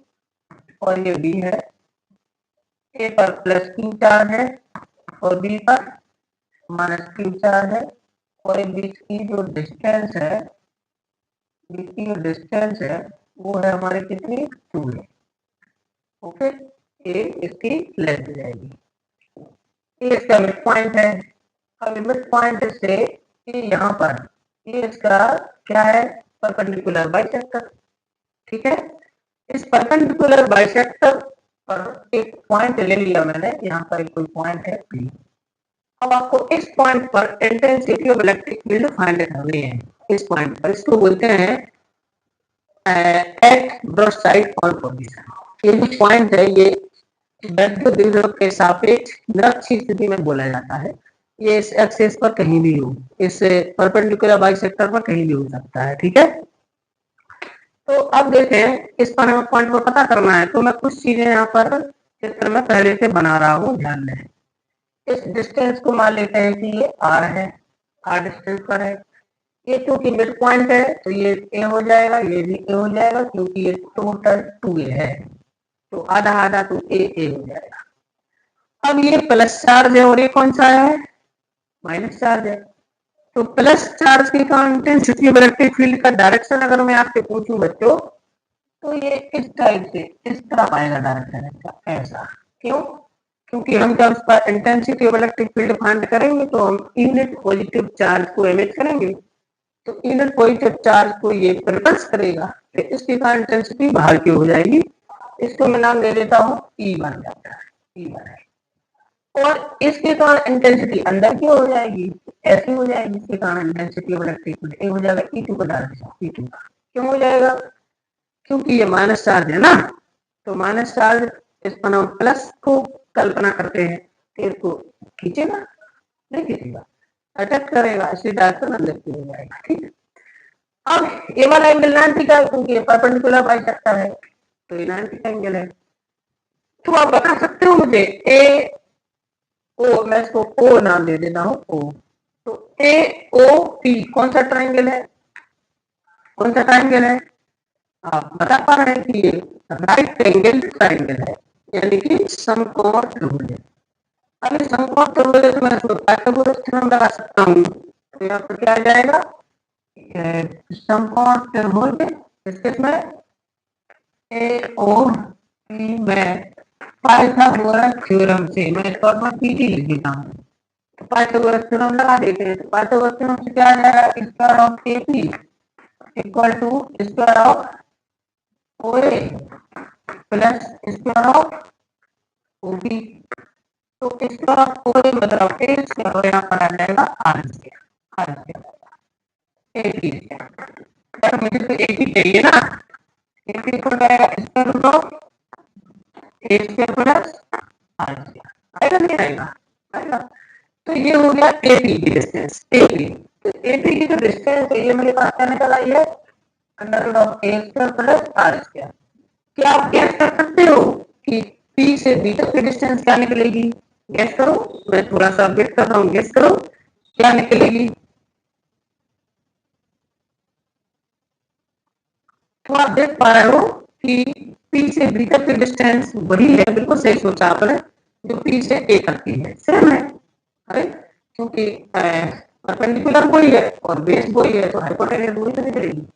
और ये बी है। ए पर प्लस क्यू चार्ज है और बी पर माइनस क्यू चार्ज है, और एक बीच की जो डिस्टेंस है, बीच की जो डिस्टेंस है वो है हमारे कितनी, 2 है। ओके, ये इसकी लेंथ जाएगी, ये इसका मिड पॉइंट है। अब मिड पॉइंट से ये यहाँ पर ये इसका क्या है, परपेंडिकुलर बाइसेक्टर। ठीक है, इस परपेंडिकुलर बाइसेक्टर पर एक पॉइंट ले लिया मैंने, यहाँ पर एक कोई पॉइंट है P। अब आपको इस पॉइंट पर intensity of electric field find करनी है। इस पॉइंट पर इसको बोलते हैं at broad side on position. ये जो पॉइंट है ये वैद्युत द्विध्रुव के सापेक्ष लक्ष्य स्थिति में बोला जाता है। ये इस एक्सिस पर कहीं भी हो, इस परपेंडिकुलर बाइसेक्टर पर कहीं भी हो सकता है। ठीक है, तो अब देखें, इस पर हमें पॉइंट को पता करना है, तो मैं कुछ चीजें यहाँ पर चित्र में पहले से बना रहा हूँ, ध्यान दें। इस डिस्टेंस को मान लेते हैं कि ये r है, r डिस्टेंस पर है। ये क्योंकि मिड पॉइंट है तो ये a हो जाएगा, ये भी a हो जाएगा, क्योंकि ये टोटल 2a है, तो आधा आधा तो a हो जाएगा। अब ये प्लस चार्ज है और ये कौन सा है, माइनस चार्ज है। तो प्लस चार्ज के कारण इंटेंसिटी ऑफ इलेक्ट्रिक फील्ड का डायरेक्शन अगर मैं आपसे पूछूं बच्चों, तो ये इस टाइप से इस तरफ आएगा डायरेक्शन इसका, ऐसा। क्यों, क्योंकि हम जब इसका intensity of electric field find करेंगे तो हम यूनिट पॉजिटिव चार्ज को इमेज करेंगे, तो यूनिट पॉजिटिव चार्ज को ये रिपल्स करेगा, तो इसकी कारण इंटेंसिटी बाहर की हो जाएगी। इसको मैं नाम दे देता हूँ ई बन जाता है, ई बन है। और इसके कारण इंटेंसिटी अंदर की हो जाएगी, ऐसी हो जाएगी, इसके कारण इंटेंसिटी ऑफ इलेक्ट्रिक फील्ड हो जाएगा E2 का डायरेक्शन, E2 का। क्यों हो जाएगा, क्योंकि ये माइनस चार्ज है ना, तो माइनस चार्ज इस पर हम प्लस को कल्पना करते हैं, तो इसको खींचेगा, नहीं खींचेगा, अटैक करेगा, इसलिए डायरेक्शन अंदर की हो जाएगा। ठीक है, अब ये वाला एंगल 90 का है, क्योंकि ये परपेंडिकुलर बाइसेक्टर है, तो ये 90 का एंगल है। तो आप बता सकते हो मुझे ए ओ, मैं इसको ओ नाम दे देता हूँ, ओ। तो ए ओ पी कौन सा ट्राइंगल है, कौन सा ट्राइंगल है, आप बता पा रहे हैं कि ये राइट एंगल ट्राइंगल है, यानी कि समकोण त्रिभुज है। अब इस समकोण त्रिभुज है तो मैं इसको पाइथागोरस थ्योरम लगा सकता हूँ, तो यहाँ पर क्या आ जाएगा, समकोण त्रिभुज इसमें ए ओ पी में पाइथागोरस थ्योरम से मैं इस पर पीटी लिख देता हूँ, तो पाइथागोरस थ्योरम लगा देते हैं। तो पाइथागोरस थ्योरम से क्या आ जाएगा, square of A P equal to square of O A plus square of O B. तो स्क्वायर ऑफ ओ ए मतलब ए स्क्वायर, और यहाँ पर आ जाएगा R square, R square A P square. मुझे तो ए पी चाहिए ना, ए पी को जाएगा square root of A square plus R square, आएगा नहीं आएगा, आएगा। तो ये हो गया ए पी की डिस्टेंस, ए पी। तो ए पी की जो डिस्टेंस है ये मेरे पास क्या निकल आई है, under root of A square plus R square. क्या आप गैस कर सकते हो कि P से B तक की डिस्टेंस क्या निकलेगी, गैस करो, मैं थोड़ा सा वेट कर रहा हूँ, गैस करो क्या निकलेगी। तो आप देख पा रहे हो कि P से B तक की डिस्टेंस वही है, बिल्कुल सही सोचा आपने, जो P से A तक की है, सेम है। अरे क्योंकि परपेंडिकुलर वही है और बेस वही है, तो हाइपोटेन्यूज दूरी तो निकलेगी।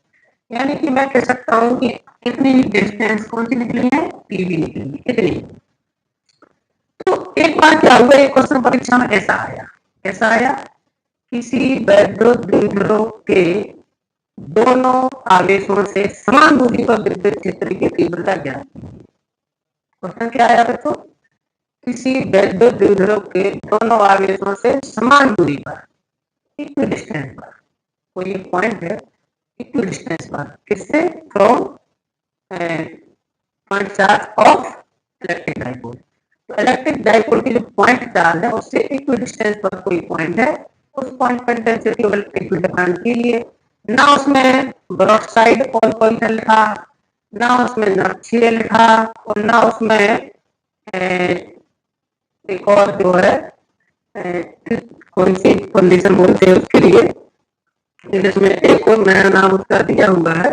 यानी कि मैं कह सकता हूँ कि इतनी डिस्टेंस कौन सी निकली है, पीवी निकली है, इतनी। तो एक बार क्या हुआ, एक क्वेश्चन परीक्षा में ऐसा आया, ऐसा आया, किसी वैद्युत द्विध्रुव के दोनों आवेशों से समान दूरी पर विद्युत क्षेत्र की तीव्रता ज्ञात। क्वेश्चन क्या आया बच्चों, किसी वैद्युत द्विध्रुव के दोनों आवेशों से समान दूरी पर इक्वल डिस्टेंस पर, कोई एक पॉइंट है इक्वल डिस्टेंस पर, किससे, from point charge of electric dipole. तो इलेक्ट्रिक डाइपोल की जो पॉइंट चार्ज है उससे इक्वल डिस्टेंस पर कोई पॉइंट है, उस पॉइंट पर intensity of electric field define कीजिए। ना उसमें ब्रॉड साइड और पॉइंटर लिखा, ना उसमें नक्षीय लिखा, और ना उसमें एक और जो है कौन सी कंडीशन बोलते हैं उसके लिए, जिसमें एक और नया नाम उसका दिया हुआ है,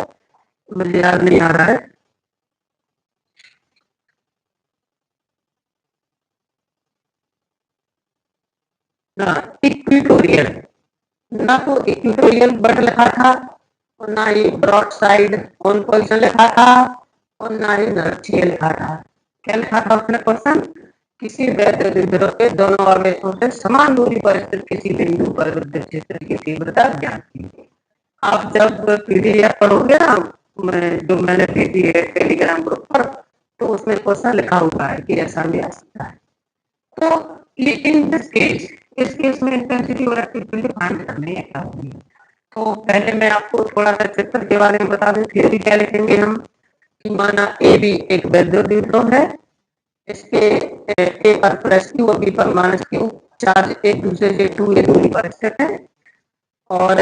मुझे याद नहीं आ रहा है। इक्विटोरियल, ना तो इक्विटोरियल बट लिखा था, और ना ही ब्रॉड साइड ऑन पोजिशन लिखा था, और ना ही नक्षीय लिखा था। क्या लिखा था उसने क्वेश्चन, किसी वैद्युत विभव के दोनों आवेशों से समान दूरी पर स्थित किसी बिंदु पर विद्युत क्षेत्र की तीव्रता ज्ञात कीजिए। आप जब पीडीएफ पढ़ोगे ना, जो मैंने भेजी है टेलीग्राम ग्रुप पर, तो उसमें क्वेश्चन लिखा हुआ है कि ऐसा भी आ सकता है। तो इन दिस केस, इस केस में इंटेंसिटी और इलेक्ट्रिक फील्ड फाइंड करनी है क्या होगी। तो पहले मैं आपको थोड़ा सा चित्र के बारे में बता दूं, फिर भी क्या लिखेंगे हम, कि माना ए बी एक वैद्युत विभव है, इसके ए पर प्लस क्यू और बी पर माइनस क्यू चार्ज एक दूसरे से 2a दूरी पर स्थित है, और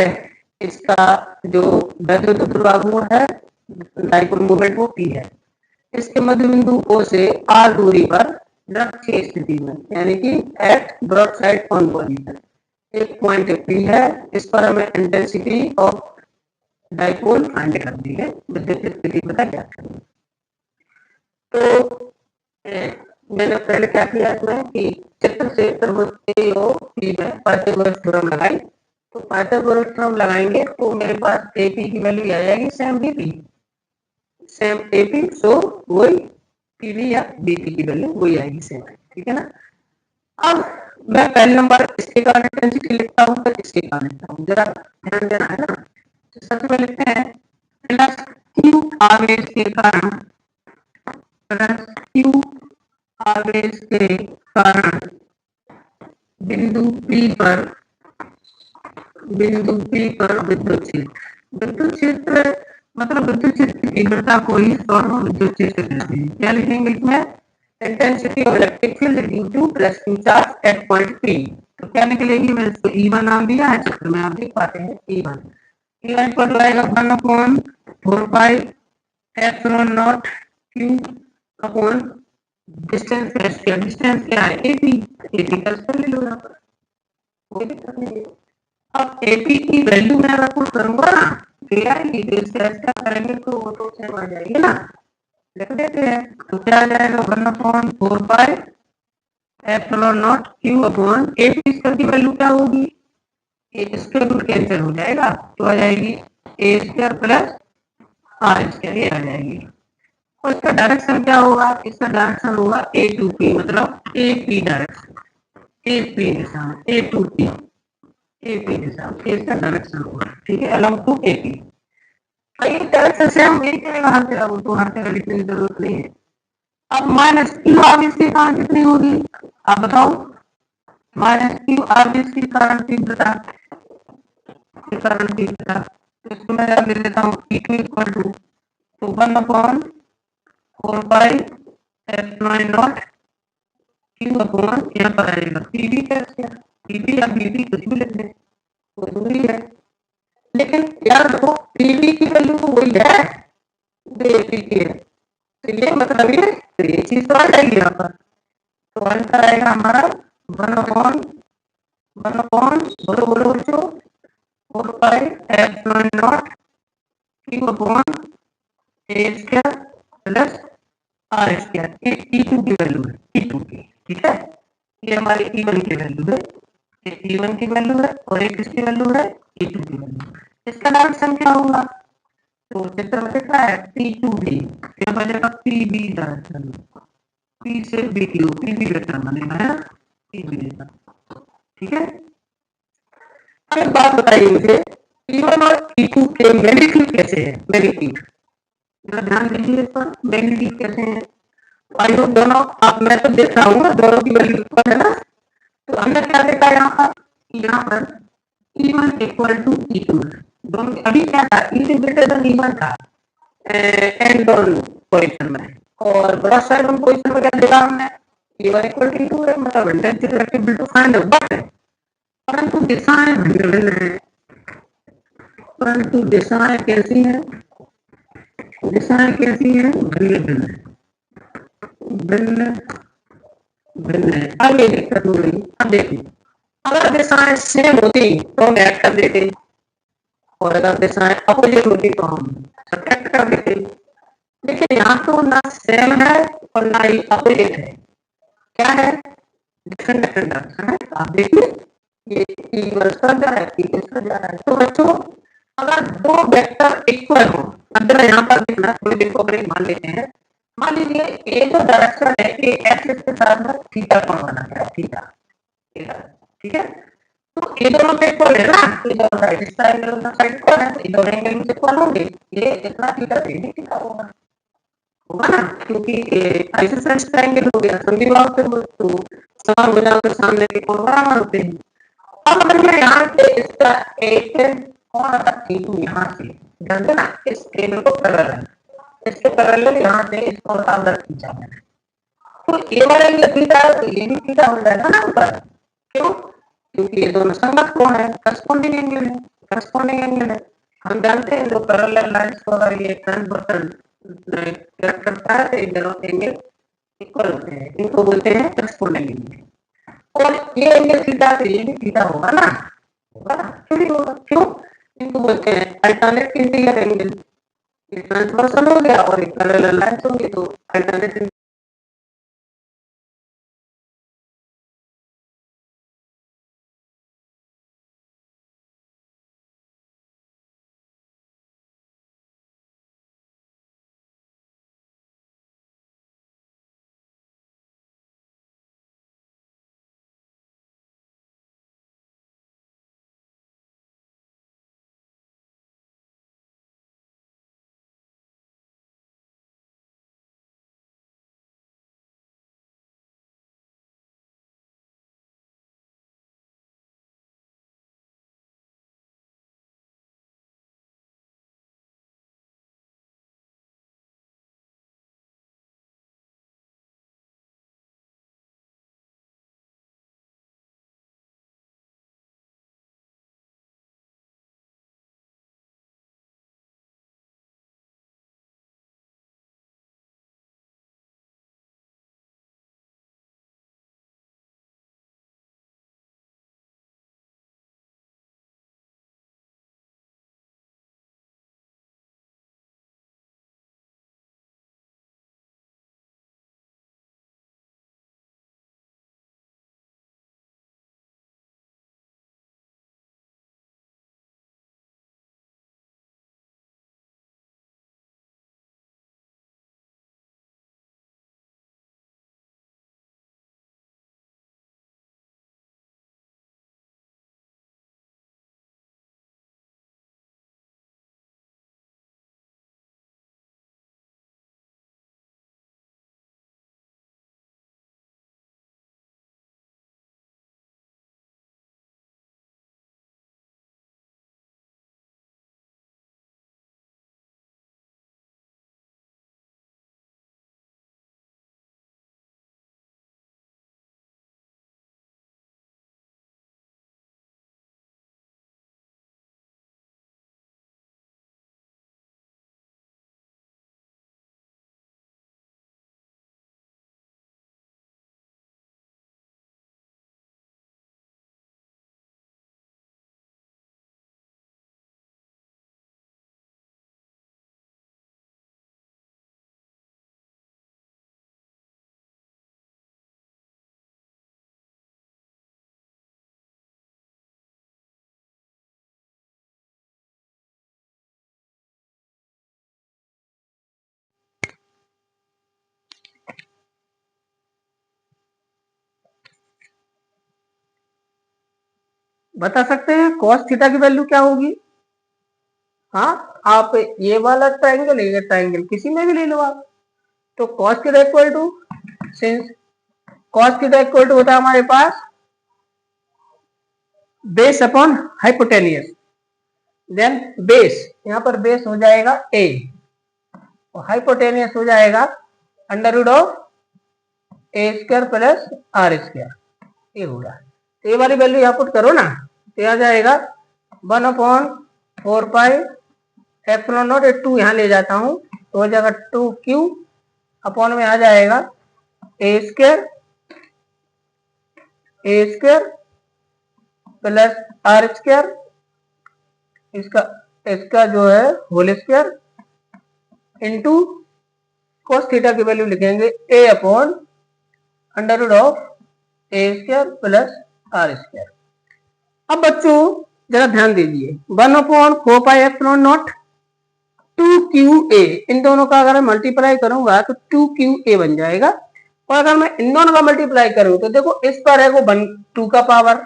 इसका जो वैद्युत ध्रुवाघूर्ण है, डाइपोल मोमेंट, वो पी है। इसके मध्य बिंदु O से R दूरी पर लक्ष्य स्थिति में, यानी कि at broad side on position, एक पॉइंट पी है, इस पर हमें इंटेंसिटी ऑफ डाइपोल फाइंड करनी है, विद्युत स्थिति पता क्या करनी। तो मैंने पहले क्या किया इसमें कि चित्र से त्रिभुज पी में पाइथागोरस थ्योरम लगाई। तो पाइथागोरस थ्योरम लगाएंगे तो मेरे पास एपी की वैल्यू आ जाएगी सेम बीपी, सेम एपी, सो वही पीवी या बीपी की वैल्यू वही आएगी सेम, ठीक है ना। अब मैं पहले नंबर इसके कारण इंटेंसिटी लिखता हूँ, फिर इसके कारण लिखता हूँ, जरा ध्यान देना है ना। तो सबसे पहले लिखते हैं प्लस क्यू आवेश के कारण, प्लस क्यू आवेश के कारण बिंदु पी पर, विद्युत क्षेत्र, विद्युत क्षेत्र मतलब विद्युत क्षेत्र की तीव्रता को ही विद्युत क्षेत्र कहते हैं। क्या लिखेंगे इसमें, intensity of electric field due two plus Q charge at point P. तो क्या निकलेगी, मैंने इसको E1 नाम दिया है, चित्र में आप देख पाते हैं E1, E1 पर आएगा 1/4 epsilon not Q upon distance, distance क्या है एपी, एपी का स्क्वायर ले लो यहाँ पर, कोई दिक्कत नहीं है। अब एपी की वैल्यू मैं अगर पुट करूंगा ना, तो आएगी, तो इससे ऐसा करेंगे तो वो तो सेम आ जाएगी ना, लिख देते हैं। तो क्या आ जाएगा 1/4 epsilon not Q upon AP square की वैल्यू क्या होगी, ए स्क्वायर रूट कैंसिल हो जाएगा, तो आ जाएगी ए स्क्वायर प्लस आर स्क्वायर, ये आ जाएगी। और इसका डायरेक्शन क्या होगा, इसका डायरेक्शन होगा ए टू पी, मतलब A P direction, A P दिशा में, ए टू पी, एपी दिशा, इसका डायरेक्शन होगा, ठीक है, अलोंग टू एपी। ये डायरेक्शन से हम यही करेगा हर जगह, वो तो हर जगह लिखने की जरूरत नहीं है। अब माइनस क्यू आवेश के कारण कितनी होगी, आप बताओ, माइनस क्यू आवेश के कारण तीव्रता, के कारण तीव्रता, तो इसको मैं ले लेता हूँ P2 इक्वल टू, तो 1/4 एप्सिलॉन नॉट क्यू अपॉन, यहाँ पर आएगा पीवी, कैसे पीवी या बीबी कुछ भी लिख दें, वो दूरी है। लेकिन यार देखो पीवी की वैल्यू तो वही है जो एपी की है, तो ये मतलब ये चीज तो आ जाएगी यहाँ पर। तो आंसर आएगा हमारा 1/1 बोलो बोलो बच्चों 4 epsilon not Q upon A square plus R square, ये E2 की वैल्यू है, E2 की, ठीक है, ये हमारी E1 की वैल्यू है, ये E1 की वैल्यू है, और एक किसकी वैल्यू है, E2 की वैल्यू। इसका डायरेक्शन क्या होगा, तो चित्र में दिख रहा है P2B, क्या बनेगा PB डायरेक्शन, P से BQ, PB वेक्टर बनेगा, है ना, PB वेक्टर, ठीक है। अब एक बात बताइए मुझे, E1 और E2 के मैग्नीट्यूड कैसे है, मैग्नीट्यूड ध्यान दीजिए इस पर, मैग्नीट्यूड कैसे है। आई होप दोनों आप, मैं तो देख रहा हूँ दोनों की वैल्यू इक्वल है ना। तो हमने क्या देखा यहाँ पर E1 इक्वल टू E2, दोनों अभी क्या था, E2 ग्रेटर देन E1 था एंड दोनों पोजीशन में, और ब्रॉड साइड ऑन पोजीशन में क्या देखा हमने, E1 इक्वल टू E2 है, मतलब intensity relative to find but परंतु दिशाएं भिन्न भिन्न है, परंतु दिशाएं कैसी हैं, दिशाएं कैसी हैं, भिन्न भिन्न भिन्न भिन्न है। अब ये दिक्कत हो रही, अब देखिए अगर दिशाएं सेम होती तो हम ऐड कर देते, और अगर दिशाएं अपोजिट होती तो हम सब्ट्रैक्ट कर देते। लेकिन यहाँ तो ना सेम है और ना ही अपोजिट है, क्या है, डिफरेंट डिफरेंट डायरेक्शन है। आप देखिए ये इस तरफ जा रहा है, इस तरफ जा रहा है। तो बच्चों अगर दो वेक्टर इक्वल हो, अब जरा यहाँ पर देखना, थोड़ी देर को ब्रेक मान लेते हैं। मान लीजिए ये जो डायरेक्शन है ये एक्सिस के साथ में थीटा कोण बना है, थीटा, ठीक है, तो ये दोनों पे इक्वल है ना, ये दोनों साइड, इस साइड में दोनों साइड इक्वल है, तो ये दोनों एंगल इक्वल होंगे, ये इतना थीटा से भी थीटा होगा, होगा ना, क्योंकि आइसोसेलेस ट्रायंगल हो गया, समझी बात, तो समान हो जाओ तो सामने के कोण बराबर होते हैं। अब अगर मैं यहाँ से इसका एक कोण खींचूं, यहाँ से ध्यान देना, इस केंद्र को पैरेलल, इसके पैरेलल यहाँ से इस कोण का अंदर खींचा मैंने, तो ये वाला एंगल थीटा है, तो ये भी थीटा हो जाएगा ना ऊपर, क्यों, क्योंकि ये दोनों संगत कोण है, करस्पॉन्डिंग एंगल है, करस्पॉन्डिंग एंगल है। हम जानते हैं जो पैरेलल लाइंस को अगर ये ट्रांसवर्सल कट करता है तो ये दोनों एंगल इक्वल होते हैं, इनको बोलते हैं करस्पॉन्डिंग एंगल, और ये एंगल थीटा तो ये भी थीटा होगा ना, होगा ना, क्यों नहीं होगा, क्यों, इनको बोलते हैं अल्टरनेट इंटीरियर एंगल, ये ट्रांसवर्सल हो गया और एक पैरेलल लाइंस होंगे तो अल्टरनेट। बता सकते हैं cos थीटा की वैल्यू क्या होगी? हाँ, आप ये वाला ट्राइंगल है, ये ट्राइंगल किसी में भी ले लो आप, तो cos theta equal to, since cos theta equal to होता है हमारे पास base upon hypotenuse, then base, यहाँ पर बेस हो जाएगा ए और हाइपोटेनियस हो जाएगा under root of A square plus R square, ये होगा। तो ये वाली वैल्यू यहाँ पुट करो ना, तो आ जाएगा 1/4 पाई एप्सिलॉन नॉट, 2 यहाँ ले जाता हूँ तो हो जाएगा 2q अपॉन में आ जाएगा A square plus R square, इसका जो है whole square into cos theta की वैल्यू लिखेंगे A upon under root of A square plus R square. अब बच्चों जरा ध्यान दीजिए, 1/4 पाई एप्सिलॉन नॉट 2qa, इन दोनों का अगर मैं मल्टीप्लाई करूंगा तो 2qa बन जाएगा, और अगर मैं इन दोनों का मल्टीप्लाई करूं तो देखो इस पर है वो 2 का पावर,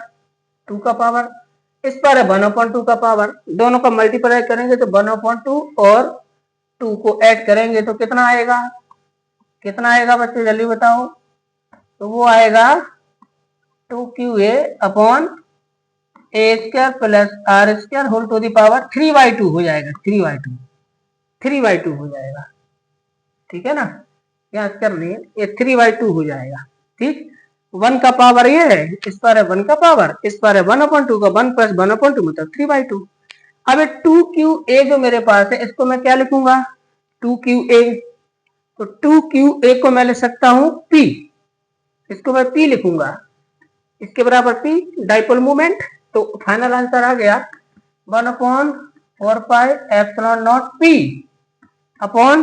इस पर है 1/2 का पावर, दोनों का मल्टीप्लाई करेंगे तो 1/2 और 2 को ऐड करेंगे तो कितना आएगा बच्चे जल्दी बताओ, तो वो आएगा 2qa upon A square plus R square whole to the power 3/2 हो जाएगा, 3/2 हो जाएगा, ठीक है ना, याद कर लिए, ये 3/2 हो जाएगा, ठीक। 1 का पावर ये है, इस पर है 1 का पावर, इस पर है 1/2 का, 1 प्लस 1/2 मतलब 3/2। अब 2qa जो मेरे पास है इसको मैं क्या लिखूंगा, 2qa, तो 2qa को मैं लिख सकता हूं p, इसको मैं p लिखूंगा, इसके बराबर p डाइपोल मोमेंट, तो फाइनल आंसर आ गया 1/4 pi epsilon not p upon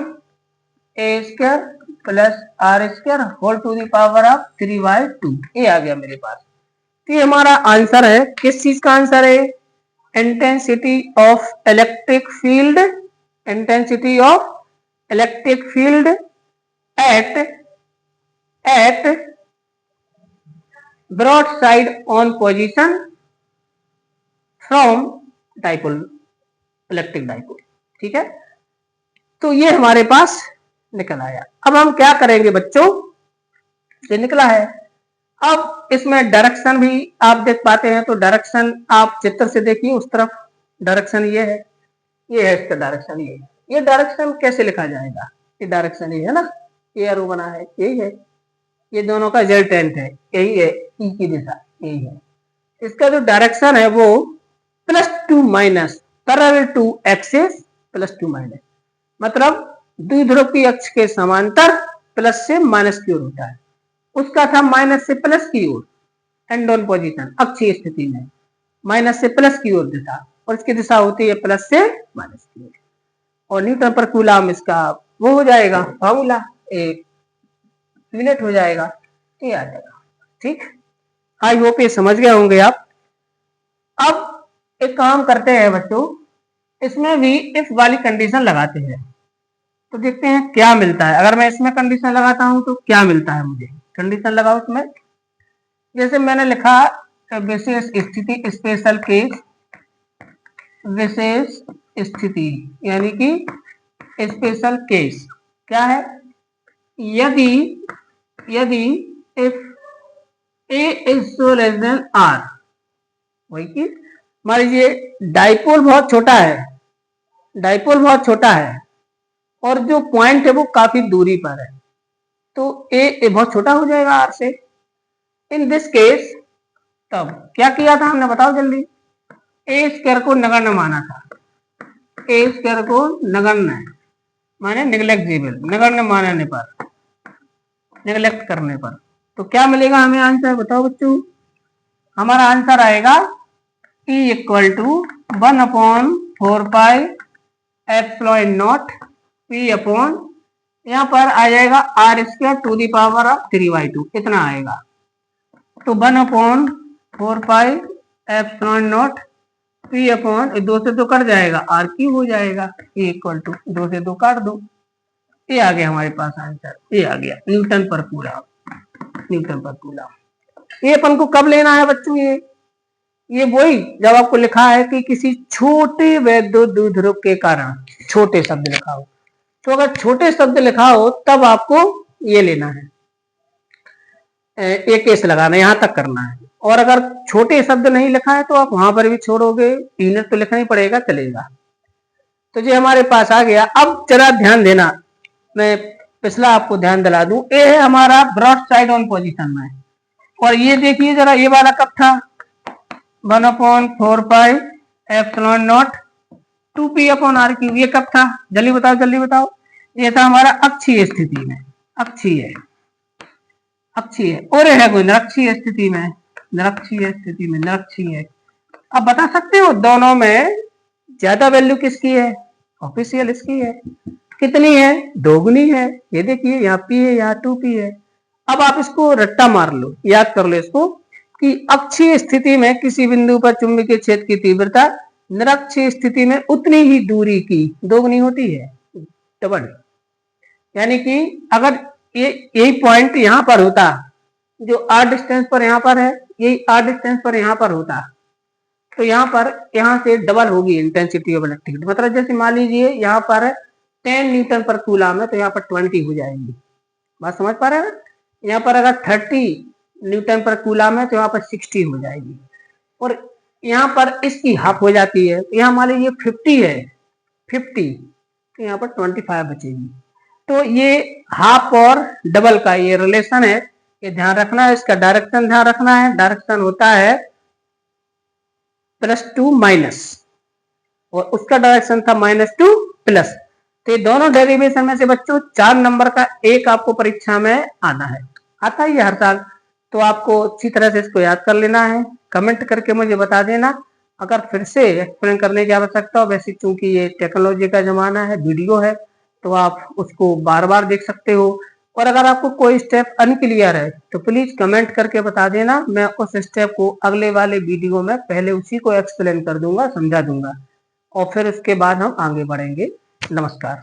A square plus R square whole to the power of 3/2, ये आ गया मेरे पास। तो ये हमारा आंसर है, किस चीज का आंसर है, intensity of electric field, intensity of electric field eight broadside on position from dipole, electric dipole, ठीक है। तो ये हमारे पास निकल आया। अब हम क्या करेंगे बच्चों, ये निकला है, अब इसमें डायरेक्शन भी आप देख पाते हैं, तो डायरेक्शन आप चित्र से देखिए, उस तरफ डायरेक्शन ये है इसका डायरेक्शन ये डायरेक्शन कैसे लिखा जाएगा, ये डायरेक्शन ये है ना, ये एरो बना है, यही है, ये दोनों का रिजल्टेंट है, यही है, ई की दिशा यही है। इसका जो डायरेक्शन है वो +2 माइनस पैरेलल टू एक्सिस +2 मतलब द्विध्रुव की अक्ष के समांतर प्लस से माइनस की ओर होता है, उसका था माइनस से प्लस की ओर, एंड ऑन पोजीशन अक्षीय स्थिति में माइनस से प्लस की ओर दिशा, और इसकी दिशा होती है प्लस से माइनस की ओर, और न्यूटन पर कूलम इसका वो हो जाएगा फॉर्मूला, एक यूनिट हो जाएगा, ये आ जाएगा, ठीक। आई होप ये समझ गए होंगे आप। अब एक काम करते हैं बच्चों, इसमें भी इफ वाली कंडीशन लगाते हैं, तो देखते हैं क्या मिलता है। अगर मैं इसमें कंडीशन लगाता हूं तो क्या मिलता है मुझे, कंडीशन लगाओ इसमें, जैसे मैंने लिखा विशेष स्थिति स्पेशल केस, विशेष स्थिति यानी कि स्पेशल केस क्या है, यदि if A is so less than R, वही कि मान लीजिए डाइपोल बहुत छोटा है और जो पॉइंट है वो काफी दूरी पर है, तो ए बहुत छोटा हो जाएगा आर से। इन दिस केस तब क्या किया था हमने, बताओ जल्दी, ए स्क्वायर को नगण्य माना था, ए स्क्वायर को नगण्य माने निग्लेक्टेबल, नगण्य मानने पर, निग्लेक्ट करने पर, तो क्या मिलेगा हमें आंसर, बताओ बच्चों, हमारा आंसर आएगा E = 1/4 pi epsilon not P upon, यहाँ पर आ जाएगा R square to the power of 3/2, इतना आएगा, तो 1/4 pi epsilon not P upon 2 से 2 कट जाएगा, R³ हो जाएगा, E = 2 से 2 काट दो, ये आ गया हमारे पास आंसर, ये आ गया न्यूटन पर कूलम। ये अपन को कब लेना है बच्चों, ये वही जब आपको लिखा है कि किसी छोटे वैद्युत द्विध्रुव के कारण, छोटे शब्द लिखा हो, तो अगर छोटे शब्द लिखा हो तब आपको ये लेना है, एक केस लगाना, यहां तक करना है, और अगर छोटे शब्द नहीं लिखा है तो आप वहां पर भी छोड़ोगे, इनर तो लिखना ही पड़ेगा, चलेगा। तो ये हमारे पास आ गया। अब जरा ध्यान देना, मैं पिछला आपको ध्यान दिला दूं, ये है हमारा ब्रॉड साइड ऑन पोजीशन में। और ये देखिए जरा, ये वाला कब था, 1/4πε0 2p/r3, ये कब था, जल्दी बताओ जल्दी बताओ। ये था हमारा अक्षीय स्थिति में, अक्षीय और है कोई निरक्षीय स्थिति में, निरक्षीय। अब बता सकते हो दोनों में ज्यादा वैल्यू किसकी है, ऑफिशियल इसकी है। कितनी है, दोगुनी है। ये देखिए यहाँ p है, यहाँ 2p है। अब आप इसको रट्टा मार लो, याद कर लो इसको कि अक्षीय स्थिति में किसी बिंदु पर चुंबकीय क्षेत्र की तीव्रता निरक्षीय स्थिति में उतनी ही दूरी की दोगुनी होती है, डबल। यानी कि अगर यही पॉइंट यहाँ पर होता, जो r डिस्टेंस पर यहाँ पर है, यही r डिस्टेंस पर यहाँ पर होता, तो यहाँ से डबल होगी इंटेंसिटी ऑफ इलेक्ट्रिसिटी। मतलब जैसे मान लीजिए यहाँ पर 10 न्यूटन पर कूलम है तो यहाँ पर 20 हो जाएगी। बात समझ पा रहे हैं? यहाँ पर अगर 30 न्यूटन पर कूलम है तो यहाँ पर 60 हो जाएगी। और यहाँ पर इसकी हाफ हो जाती है, यहाँ मान लीजिए 50 है, 50 तो यहाँ पर 25 बचेगी। तो ये हाफ और डबल का ये रिलेशन है, ये ध्यान रखना है। इसका डायरेक्शन ध्यान रखना है, डायरेक्शन होता है +2 और उसका डायरेक्शन था -2+। तो ये दोनों डेरिवेशन में से बच्चों 4 नंबर का एक आपको परीक्षा में आना है, आता ही है हर साल। तो आपको अच्छी तरह से इसको याद कर लेना है, कमेंट करके मुझे बता देना। अगर फिर से एक्सप्लेन करने की आवश्यकता हो, वैसे चूंकि ये टेक्नोलॉजी का जमाना है, वीडियो है, तो आप उसको बार बार देख सकते हो। और अगर आपको कोई स्टेप अनक्लियर है तो प्लीज कमेंट करके बता देना, मैं उस स्टेप को अगले वाले वीडियो में पहले उसी को एक्सप्लेन कर दूंगा, समझा दूंगा, और फिर उसके बाद हम आगे बढ़ेंगे। नमस्कार।